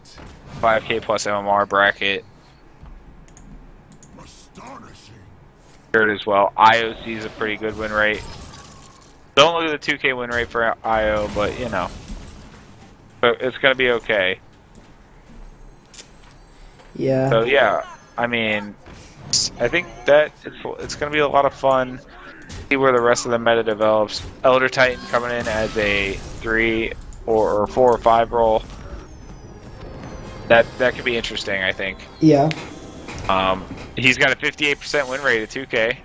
5K plus MMR bracket. Good as well. IO sees a pretty good win rate. Don't look at the 2K win rate for IO, but you know, but it's gonna be okay. Yeah. So yeah, I mean, I think that it's gonna be a lot of fun. See where the rest of the meta develops. Elder Titan coming in as a 3 or 4 or 5 role. That could be interesting, I think. Yeah. He's got a 58% win rate at 2K.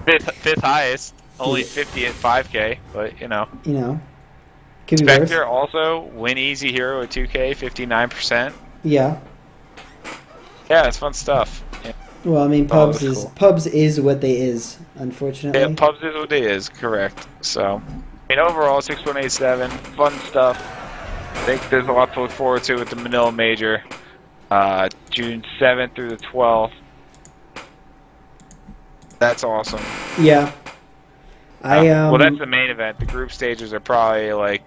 fifth highest. Only 50 at 5K, but you know. You know. Could be Spectre worse. also win easy hero at 2K, 59%. Yeah. Yeah, it's fun stuff. Yeah. Well, I mean, Pubs is what they is, unfortunately. Yeah, Pubs is what they is, correct. So, I mean, overall, 6187, fun stuff. I think there's a lot to look forward to with the Manila Major. June 7th through the 12th. That's awesome. Yeah. Well, that's the main event. The group stages are probably like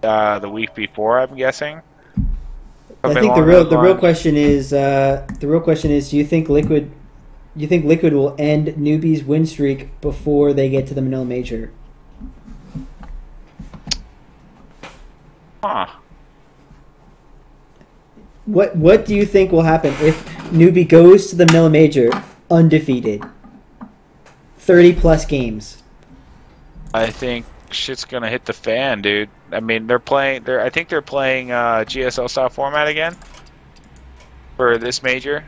the week before, I'm guessing. I think the real question is do you think Liquid will end Newbie's win streak before they get to the Manila Major? Huh. What do you think will happen if Newbie goes to the Manila Major undefeated? 30 plus games. I think shit's gonna hit the fan, dude. I mean, they're playing. I think they're playing GSL style format again for this major.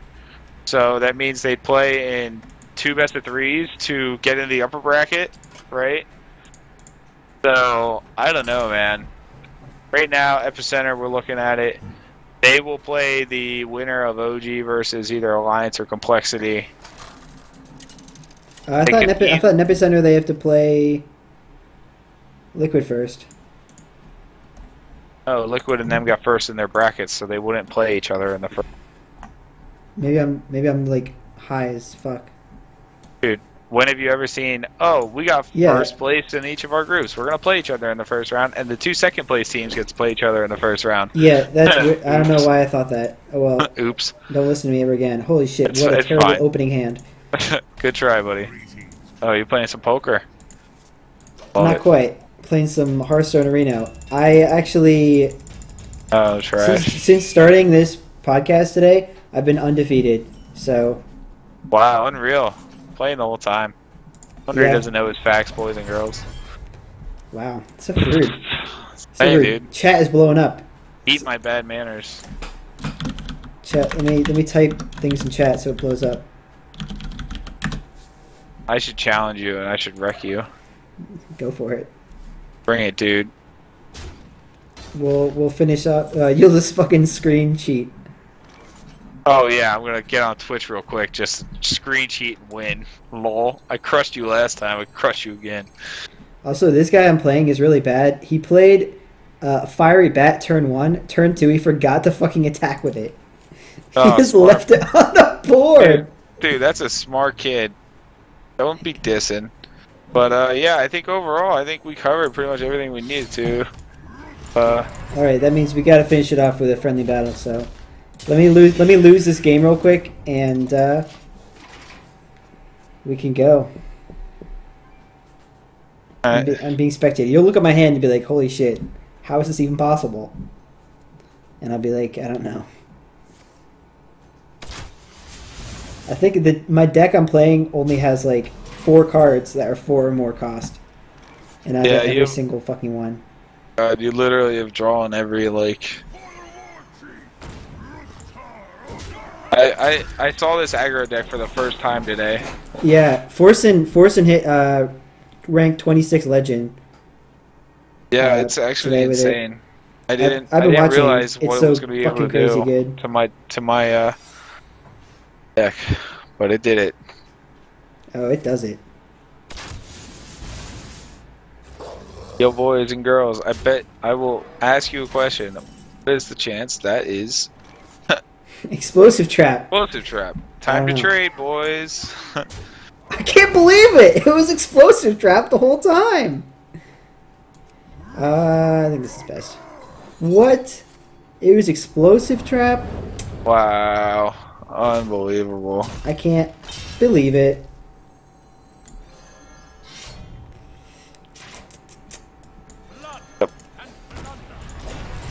So that means they'd play in 2 best-of-3s to get in the upper bracket, right? So I don't know, man. Right now, Epicenter, we're looking at it. They will play the winner of OG versus either Alliance or Complexity. I thought in Epicenter they have to play Liquid first. Oh, Liquid and them got first in their brackets, so they wouldn't play each other in the first. Maybe I'm like high as fuck. Dude, when have you ever seen? Oh, we got first place in each of our groups. We're gonna play each other in the first round, and the 2 second place teams get to play each other in the first round. Yeah, that's weird. I don't know why I thought that. Oh well. Oops. Don't listen to me ever again. Holy shit! What a terrible opening hand. Good try, buddy. Oh, you playing some poker? Not quite. Playing some Hearthstone Arena. I actually. Oh, trash. Since starting this podcast today, I've been undefeated. So. Wow, unreal. Playing the whole time. Wonder he doesn't know his facts, boys and girls. Wow, so rude. Hey, dude. Chat is blowing up. Eat my bad manners. Chat. Let me type things in chat so it blows up. I should challenge you and I should wreck you. Go for it. Bring it, dude. We'll finish up. You'll just fucking screen cheat. Oh yeah, I'm gonna get on Twitch real quick. Just screen cheat and win. Lol. I crushed you last time. I crush you again. Also, this guy I'm playing is really bad. He played Fiery Bat turn 1. Turn 2, he forgot to fucking attack with it. He just left it on the board. Dude, that's a smart kid. Don't be dissing. But yeah, I think overall, I think we covered pretty much everything we needed to. Alright, that means we gotta finish it off with a friendly battle, so let me lose this game real quick and we can go. I'm being spectated. You'll look at my hand and be like, holy shit, how is this even possible? And I'll be like, I don't know. I think that my deck I'm playing only has like 4 cards that are 4 or more cost. And I have every single fucking one. God, you literally have drawn every, like... I saw this aggro deck for the first time today. Yeah, Forsen hit rank 26 legend. Yeah, it's actually insane. I didn't realize what it was going to be able to do good. to my deck, but it did it. Oh, it does it. Yo, boys and girls, I bet I will ask you a question. What is the chance that is... Explosive Trap. Explosive Trap. Time to trade, boys. I can't believe it! It was Explosive Trap the whole time! I think this is best. What? It was Explosive Trap? Wow. Unbelievable. I can't believe it.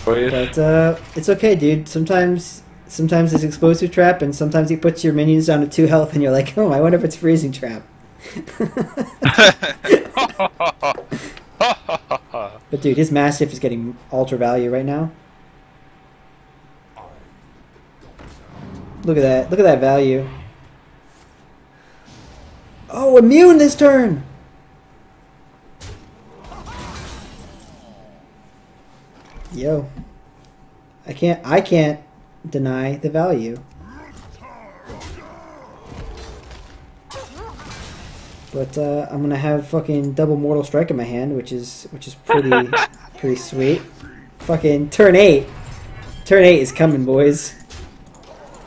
But it's okay, dude. Sometimes it's Explosive Trap, and sometimes he puts your minions down to 2 health, and you're like, oh, I wonder if it's Freezing Trap. But dude, his Mastiff is getting ultra value right now. Look at that. Look at that value. Oh, immune this turn! Yo. I can't deny the value. But I'm gonna have fucking double Mortal Strike in my hand, which is pretty pretty sweet. Fucking turn 8. Turn 8 is coming, boys.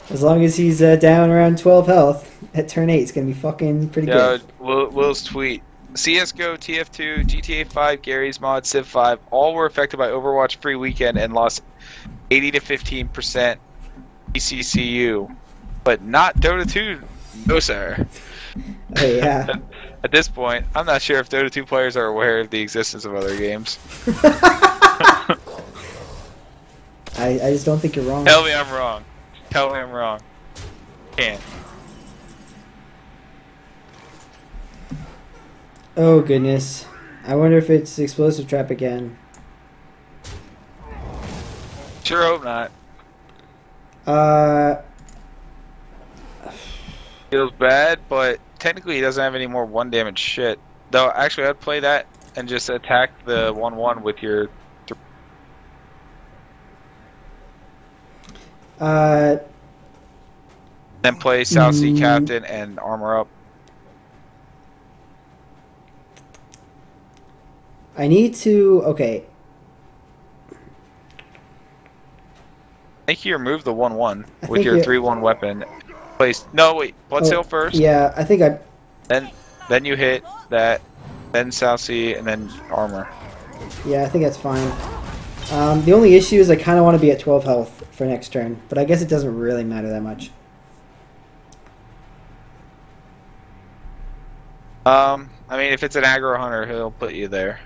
As long as he's down around 12 health at turn 8, it's gonna be fucking pretty good. Will's tweet. CSGO, TF2, GTA 5, Gary's Mod, Civ 5, all were affected by Overwatch free weekend and lost 80 to 15% ECCU, but not Dota 2. No, sir. Oh, yeah. At this point, I'm not sure if Dota 2 players are aware of the existence of other games. I just don't think you're wrong. Tell me I'm wrong. Tell me I'm wrong. Can't. Oh goodness. I wonder if it's explosive trap again. Sure hope not. Feels bad, but technically he doesn't have any more 1 damage shit. Though, actually, I'd play that and just attack the 1/1 with your. Then play South Sea Captain and armor up. I need to. Okay. I think you remove the 1/1 with your 3/1 weapon. Place. No, wait. Bloodsail first. Yeah, I think I. Then you hit that. Then South Sea and then armor. Yeah, I think that's fine. The only issue is I kind of want to be at 12 health for next turn, but I guess it doesn't really matter that much. I mean, if it's an aggro hunter, he'll put you there.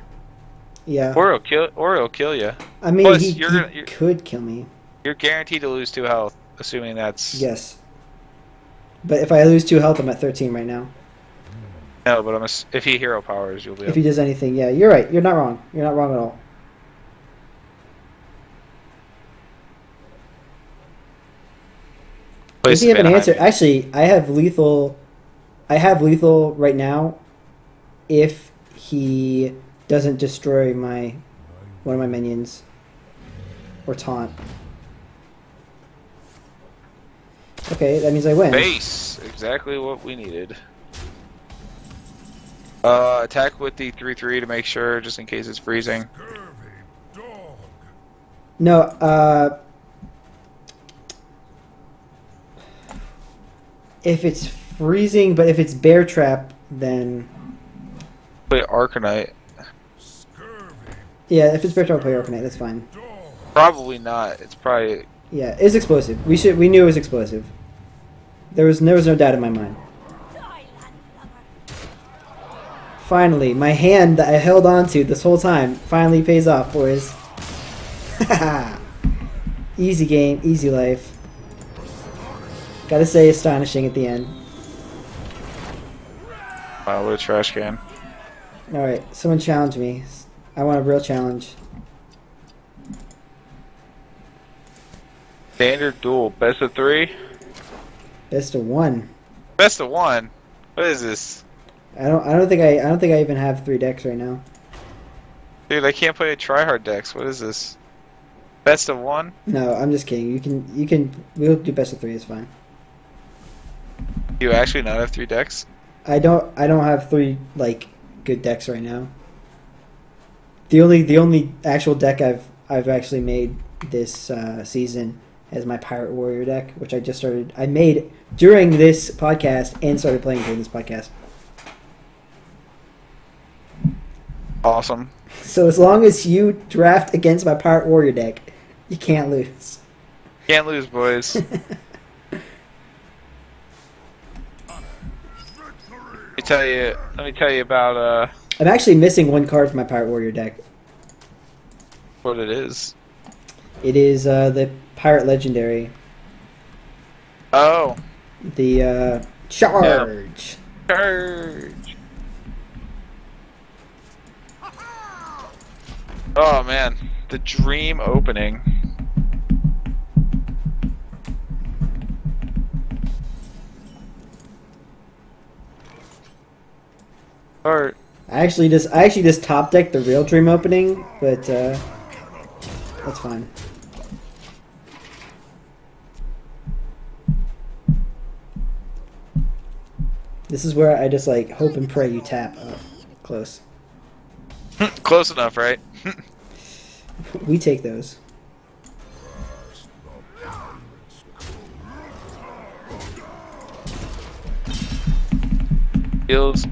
Yeah. Or he'll kill you. I mean, Plus, he could kill me. You're guaranteed to lose 2 health, assuming that's. Yes. But if I lose 2 health, I'm at 13 right now. No, but if he hero powers, you'll be. If he does anything, yeah, you're right. You're not wrong. You're not wrong at all. Does he have an answer? Actually, I have lethal. I have lethal right now. If he doesn't destroy one of my minions or taunt. Okay, that means I win. Base, exactly what we needed. Attack with the 3/3 to make sure, just in case it's freezing. No, if it's freezing, but if it's bear trap, then play Arcanite. Yeah, if it's bear trap, I'll play Arcanite. That's fine. Probably not. It's probably. Yeah, it's explosive. We knew it was explosive. There was no doubt in my mind. Finally, my hand that I held on to this whole time finally pays off, boys. Easy game, easy life. Gotta say, astonishing at the end. Wow, what a trash can. Alright, someone challenge me. I want a real challenge. Standard duel, best of 3? Best of 1. Best of 1? What is this? I don't think I even have 3 decks right now. Dude, I can't play a tryhard decks. What is this? Best of 1? No, I'm just kidding. You can we'll do best of 3, it's fine. You actually not have 3 decks? I don't have 3 like good decks right now. The only actual deck I've actually made this season is my Pirate Warrior deck, which I just started. I made during this podcast and started playing during this podcast. Awesome. So as long as you draft against my Pirate Warrior deck, you can't lose. Can't lose, boys. Let me tell you about I'm actually missing 1 card from my Pirate Warrior deck. what it is. It is the Pirate Legendary. Oh. The Charge. Yeah. Charge. Oh man, the dream opening. Alright. I actually just top decked the real dream opening, but that's fine. This is where I just like hope and pray you tap up close. Close enough, right? We take those.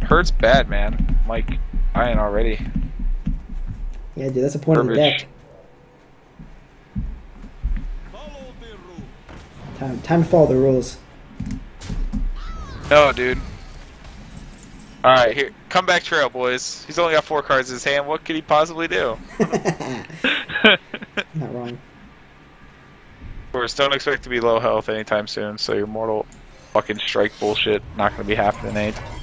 Hurts bad, man. Mike, dying already. Yeah, dude, that's the point of the deck. Time to follow the rules. No, dude. Alright, here. Come back trail, boys. He's only got 4 cards in his hand. What could he possibly do? Not wrong. Of course, don't expect to be low health anytime soon, so your mortal fucking strike bullshit not gonna be happening anytime.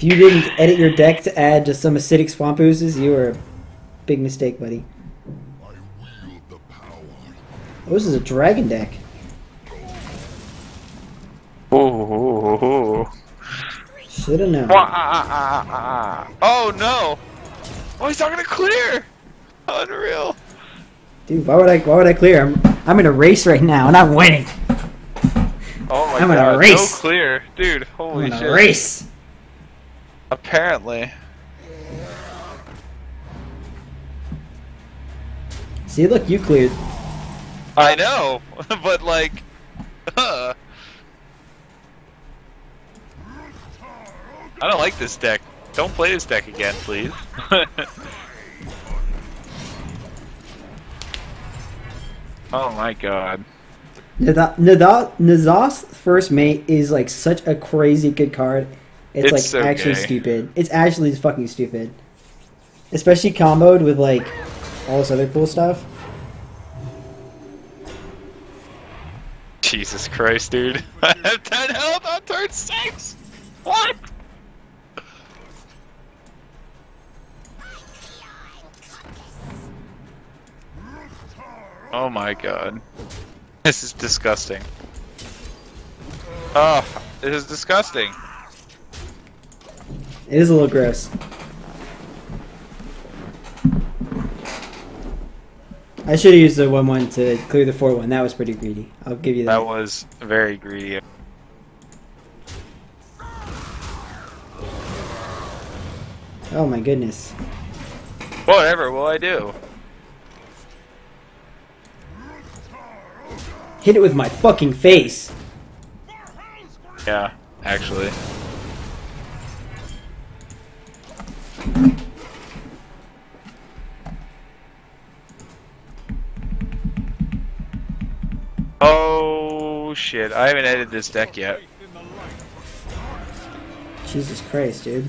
If you didn't edit your deck to add just some acidic swamp oozes, you were a big mistake, buddy. Oh, this is a dragon deck. Ooh. Shoulda known. Oh no! Oh, he's not gonna clear. Unreal. Dude, why would I clear? I'm in a race right now, and I'm winning. Oh my I'm god! in a race. No clear, dude. Holy I'm in shit! a race. Apparently. See, look, you cleared. I know, but like, I don't like this deck. Don't play this deck again, please. Oh my god. N'Zoth's first mate is like such a crazy good card. It's like so actually gay. stupid. It's actually fucking stupid. Especially comboed with like all this other cool stuff. Jesus Christ, dude. I have 10 health on turn 6! What? Oh my god. This is disgusting. Oh, this is disgusting. It is a little gross. I should have used the 1/1 to clear the 4/1. That was pretty greedy. I'll give you that. That was very greedy. Oh my goodness. Whatever will I do? Hit it with my fucking face. Yeah, actually. Oh shit, I haven't edited this deck yet. Jesus Christ, dude.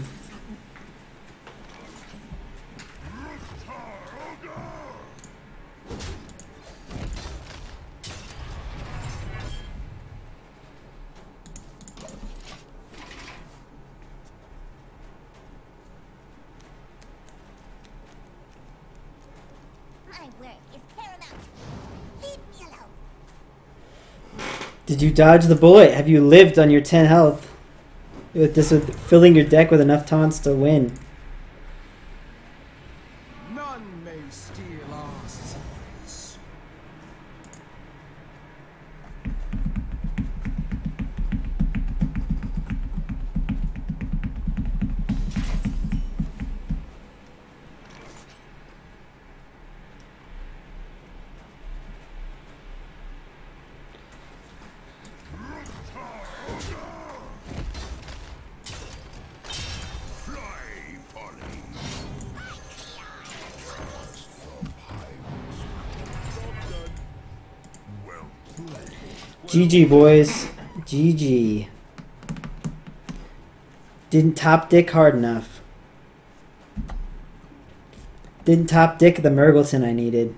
Did you dodge the bullet? Have you lived on your 10 health? With filling your deck with enough taunts to win. None may steal our souls. GG, boys. GG. Didn't top dick hard enough. Didn't top dick the Murgleton I needed.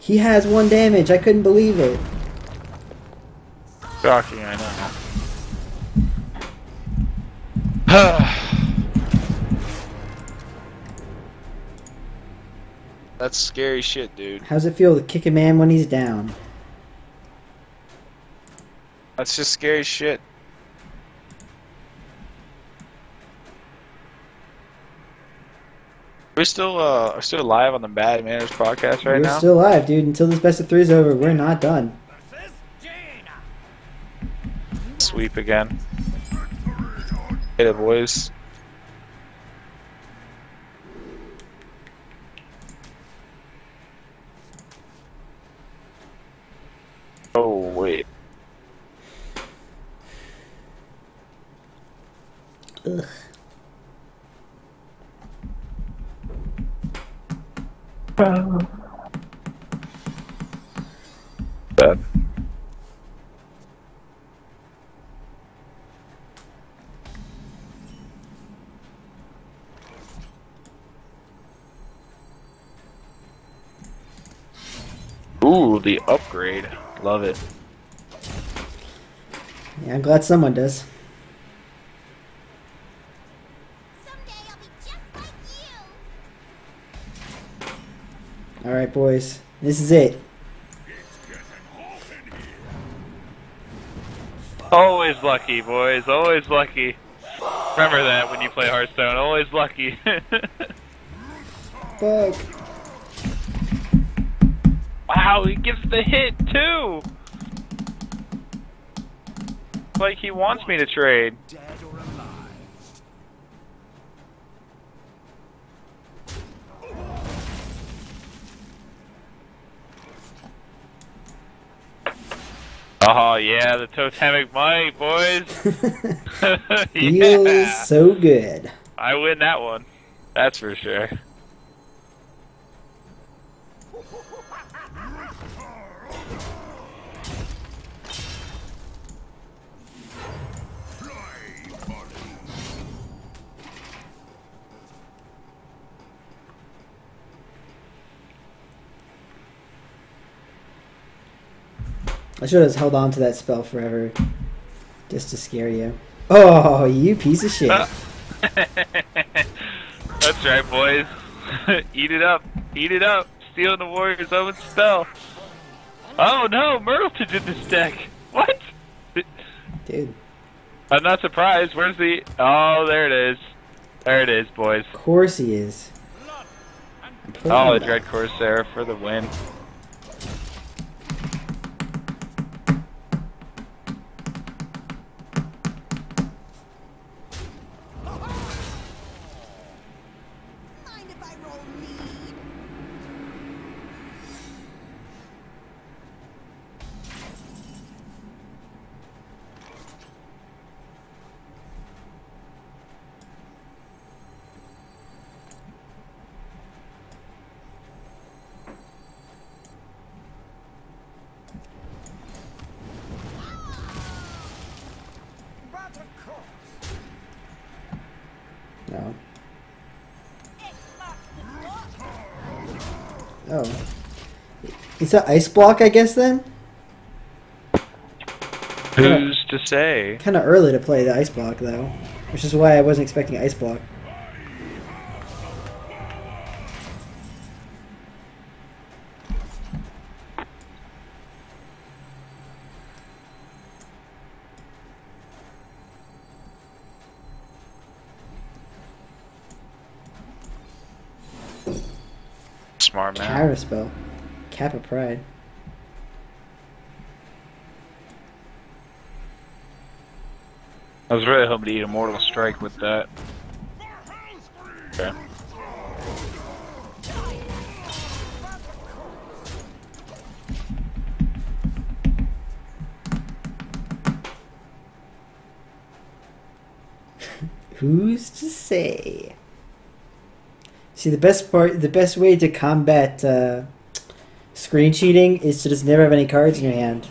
He has 1 damage. I couldn't believe it. Shocking, I know. That's scary shit, dude. How's it feel to kick a man when he's down? That's just scary shit. We're still live on the Bad Manners podcast right We're now. still alive, dude. Until this best of 3's over, we're not done. Sweep again. Hit it, boys. Oh wait. Ugh. Bad. the upgrade. Love it. Yeah, I'm glad someone does. Someday I'll be just like you. All right, boys. This is it. Always lucky, boys. Always lucky. Remember that when you play Hearthstone. Always lucky. Fuck. Wow, he gives the hit too. Like he wants me to trade. Dead or alive. Oh yeah, the totemic might, boys. Feels Yeah. so good. I win that one. That's for sure. I should have held on to that spell forever, just to scare you. Oh, you piece of shit! That's right, boys. Eat it up. Eat it up. Stealing the Warrior's own spell. Oh no, Myrtleton's in this deck. What? Dude, I'm not surprised. Where's the... Oh, there it is. There it is, boys. of course he is. Oh, the Dread Corsair for the win. Mind if I roll lead? But of course. No. Xbox the floor. Oh. Is that ice block? I guess then. Who's to say? Kind of early to play the ice block though, which is why I wasn't expecting ice block. Smart man. Kara spell. Cap of Pride. I was really hoping to eat Immortal Strike with that. Okay. Who's to say? See, the best way to combat screen cheating is to just never have any cards in your hand.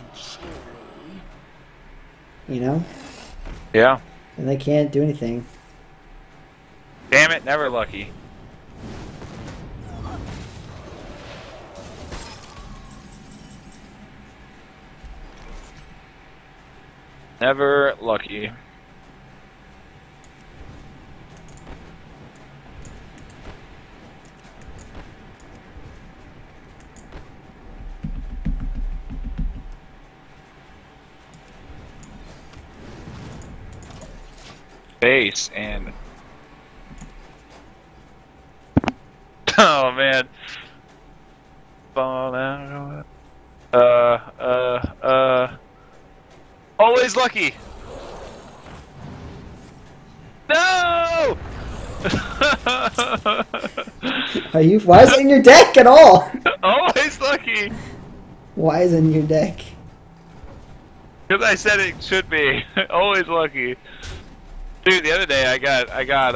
You know? Yeah. And they can't do anything. Damn it, never lucky. Never lucky. Base and oh man, fall down. Always lucky. No. Are you? Why is it in your deck at all? Always lucky. Why is it in your deck? Because I said it should be. Always lucky. Dude, the other day I got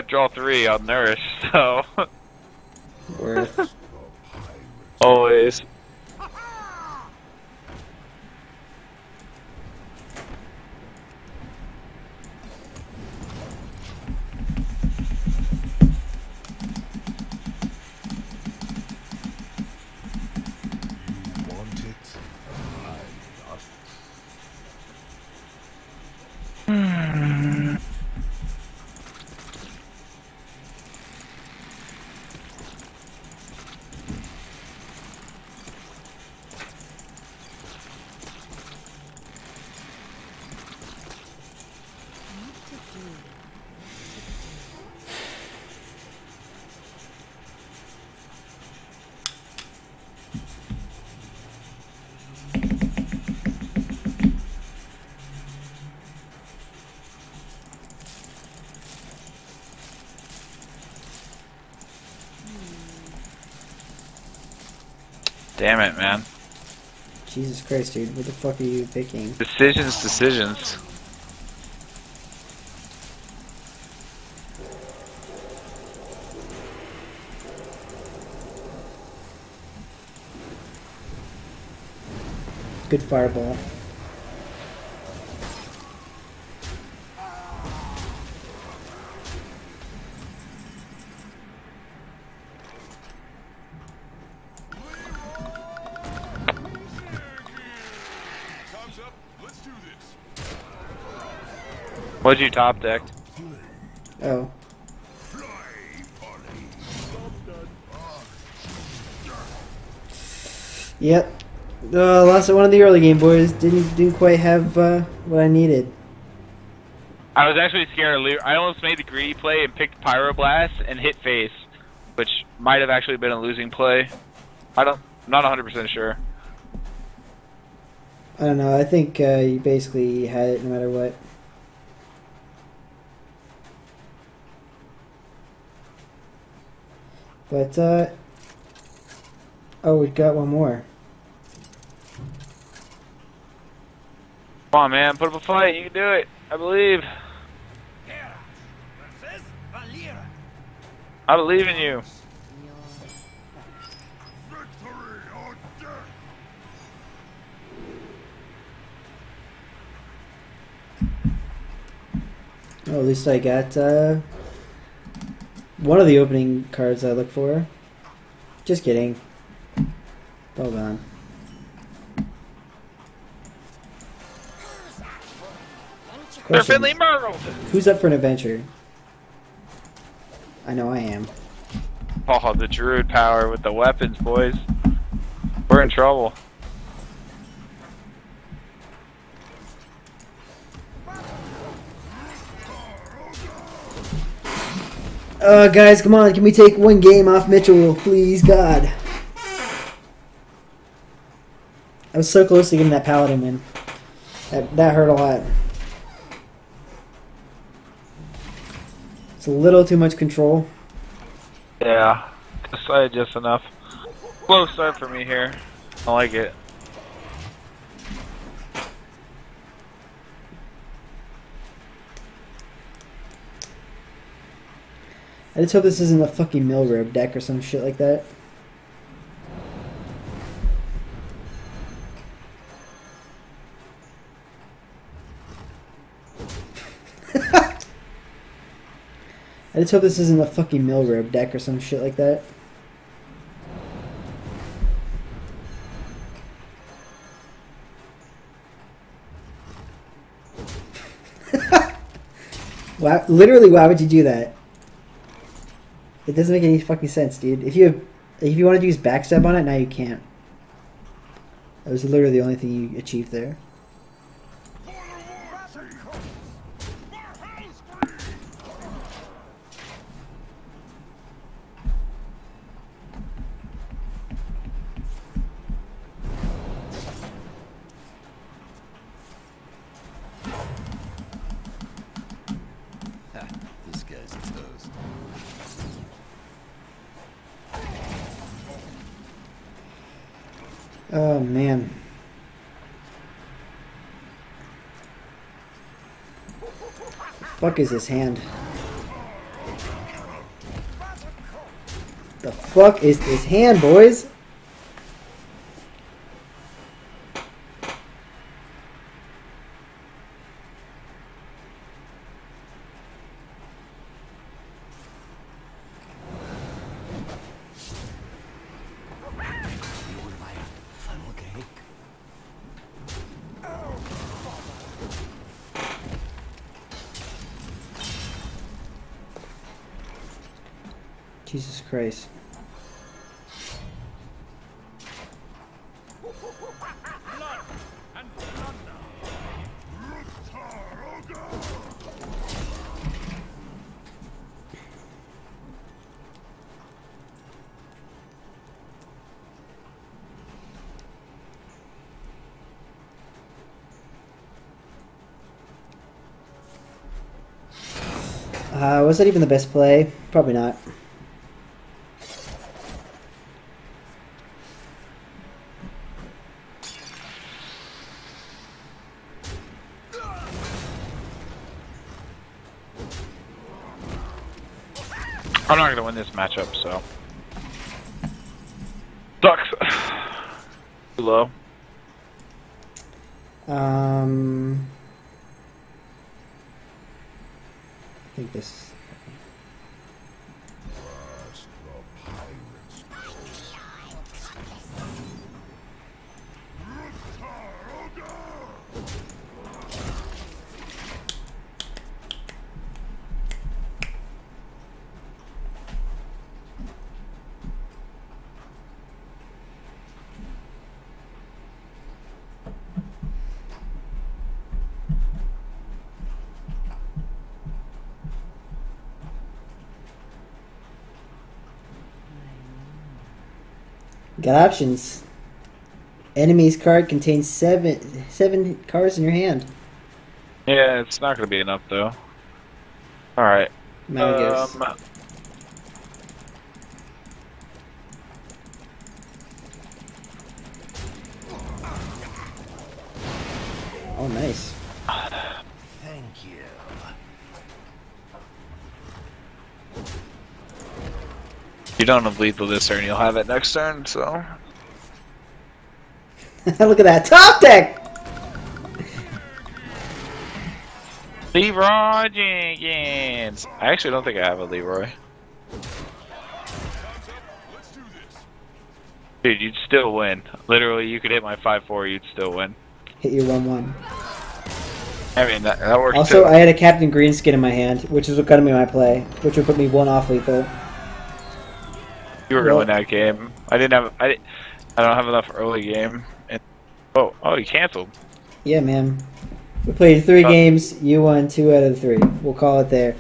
draw 3 on Nourish, so Worth. always. Damn it, man. Jesus Christ, dude. What the fuck are you picking? Decisions. Good fireball. Time's up. Let's do this. What'd you top deck? Oh. Yep. Lost at one of the early game, boys. Didn't quite have what I needed. I was actually scared of I almost made the greedy play and picked Pyroblast and hit face, which might have actually been a losing play. I'm not 100% sure. I don't know. I think you basically had it no matter what. But, oh, we got one more. Come on, man. Put up a fight. You can do it. I believe. Hera versus Valeera. I believe in you. Victory or death. Oh, at least I got one of the opening cards I look for. Just kidding. Hold on. They're Question. Finley Merle. Who's up for an adventure? I know I am. Oh, the Druid power with the weapons, boys. We're in trouble. Guys, come on. Can we take one game off Mitchell? Please, God. I was so close to getting that Paladin win. That hurt a lot. It's a little too much control. Yeah. Decided just enough. Slow start for me here. I like it. I just hope this isn't a fucking mill robe deck or some shit like that. I just hope this isn't a fucking mill robe deck or some shit like that. Wow, literally, why would you do that? It doesn't make any fucking sense, dude. If you wanted to use backstab on it, now you can't. That was literally the only thing you achieved there. This guy's toast. Oh man. Fuck is this hand? The fuck is this hand, boys? Jesus Christ. Was that even the best play? Probably not. I'm not gonna win this matchup, so. Sucks. Too low. I think this. Got options. Enemy's card contains seven cards in your hand. Yeah, it's not gonna be enough though. Alright. Magus. Oh, nice. Thank you. You don't have lethal this turn, you'll have it next turn, so. Look at that top deck. Leroy Jenkins! I actually don't think I have a Leroy. Let's do this. Dude, you'd still win. Literally, you could hit my 5-4, you'd still win. Hit your 1/1. I mean, that works Also, too. I had a Captain Greenskin in my hand, which is what got me my play, which would put me 1 off lethal. You were gonna win that game. I don't have enough early game. And, oh, you canceled. Yeah, man. We played 3 games. You won 2 out of the 3. We'll call it there,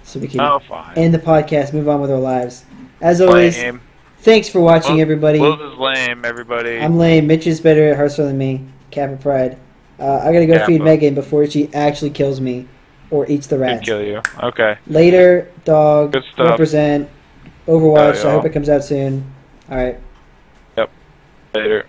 so we can Fine. end the podcast, move on with our lives. As always, Lame. thanks for watching, everybody. Wolves is lame, everybody. I'm lame. Mitch is better at Hearthstone than me. Kappa Pride. I gotta go feed Kappa. Megan before she actually kills me or eats the Could rats. kill you. Okay. Later, dog. Good stuff. Represent. Overwatch. Yeah, I hope y'all. it comes out soon. All right. Later.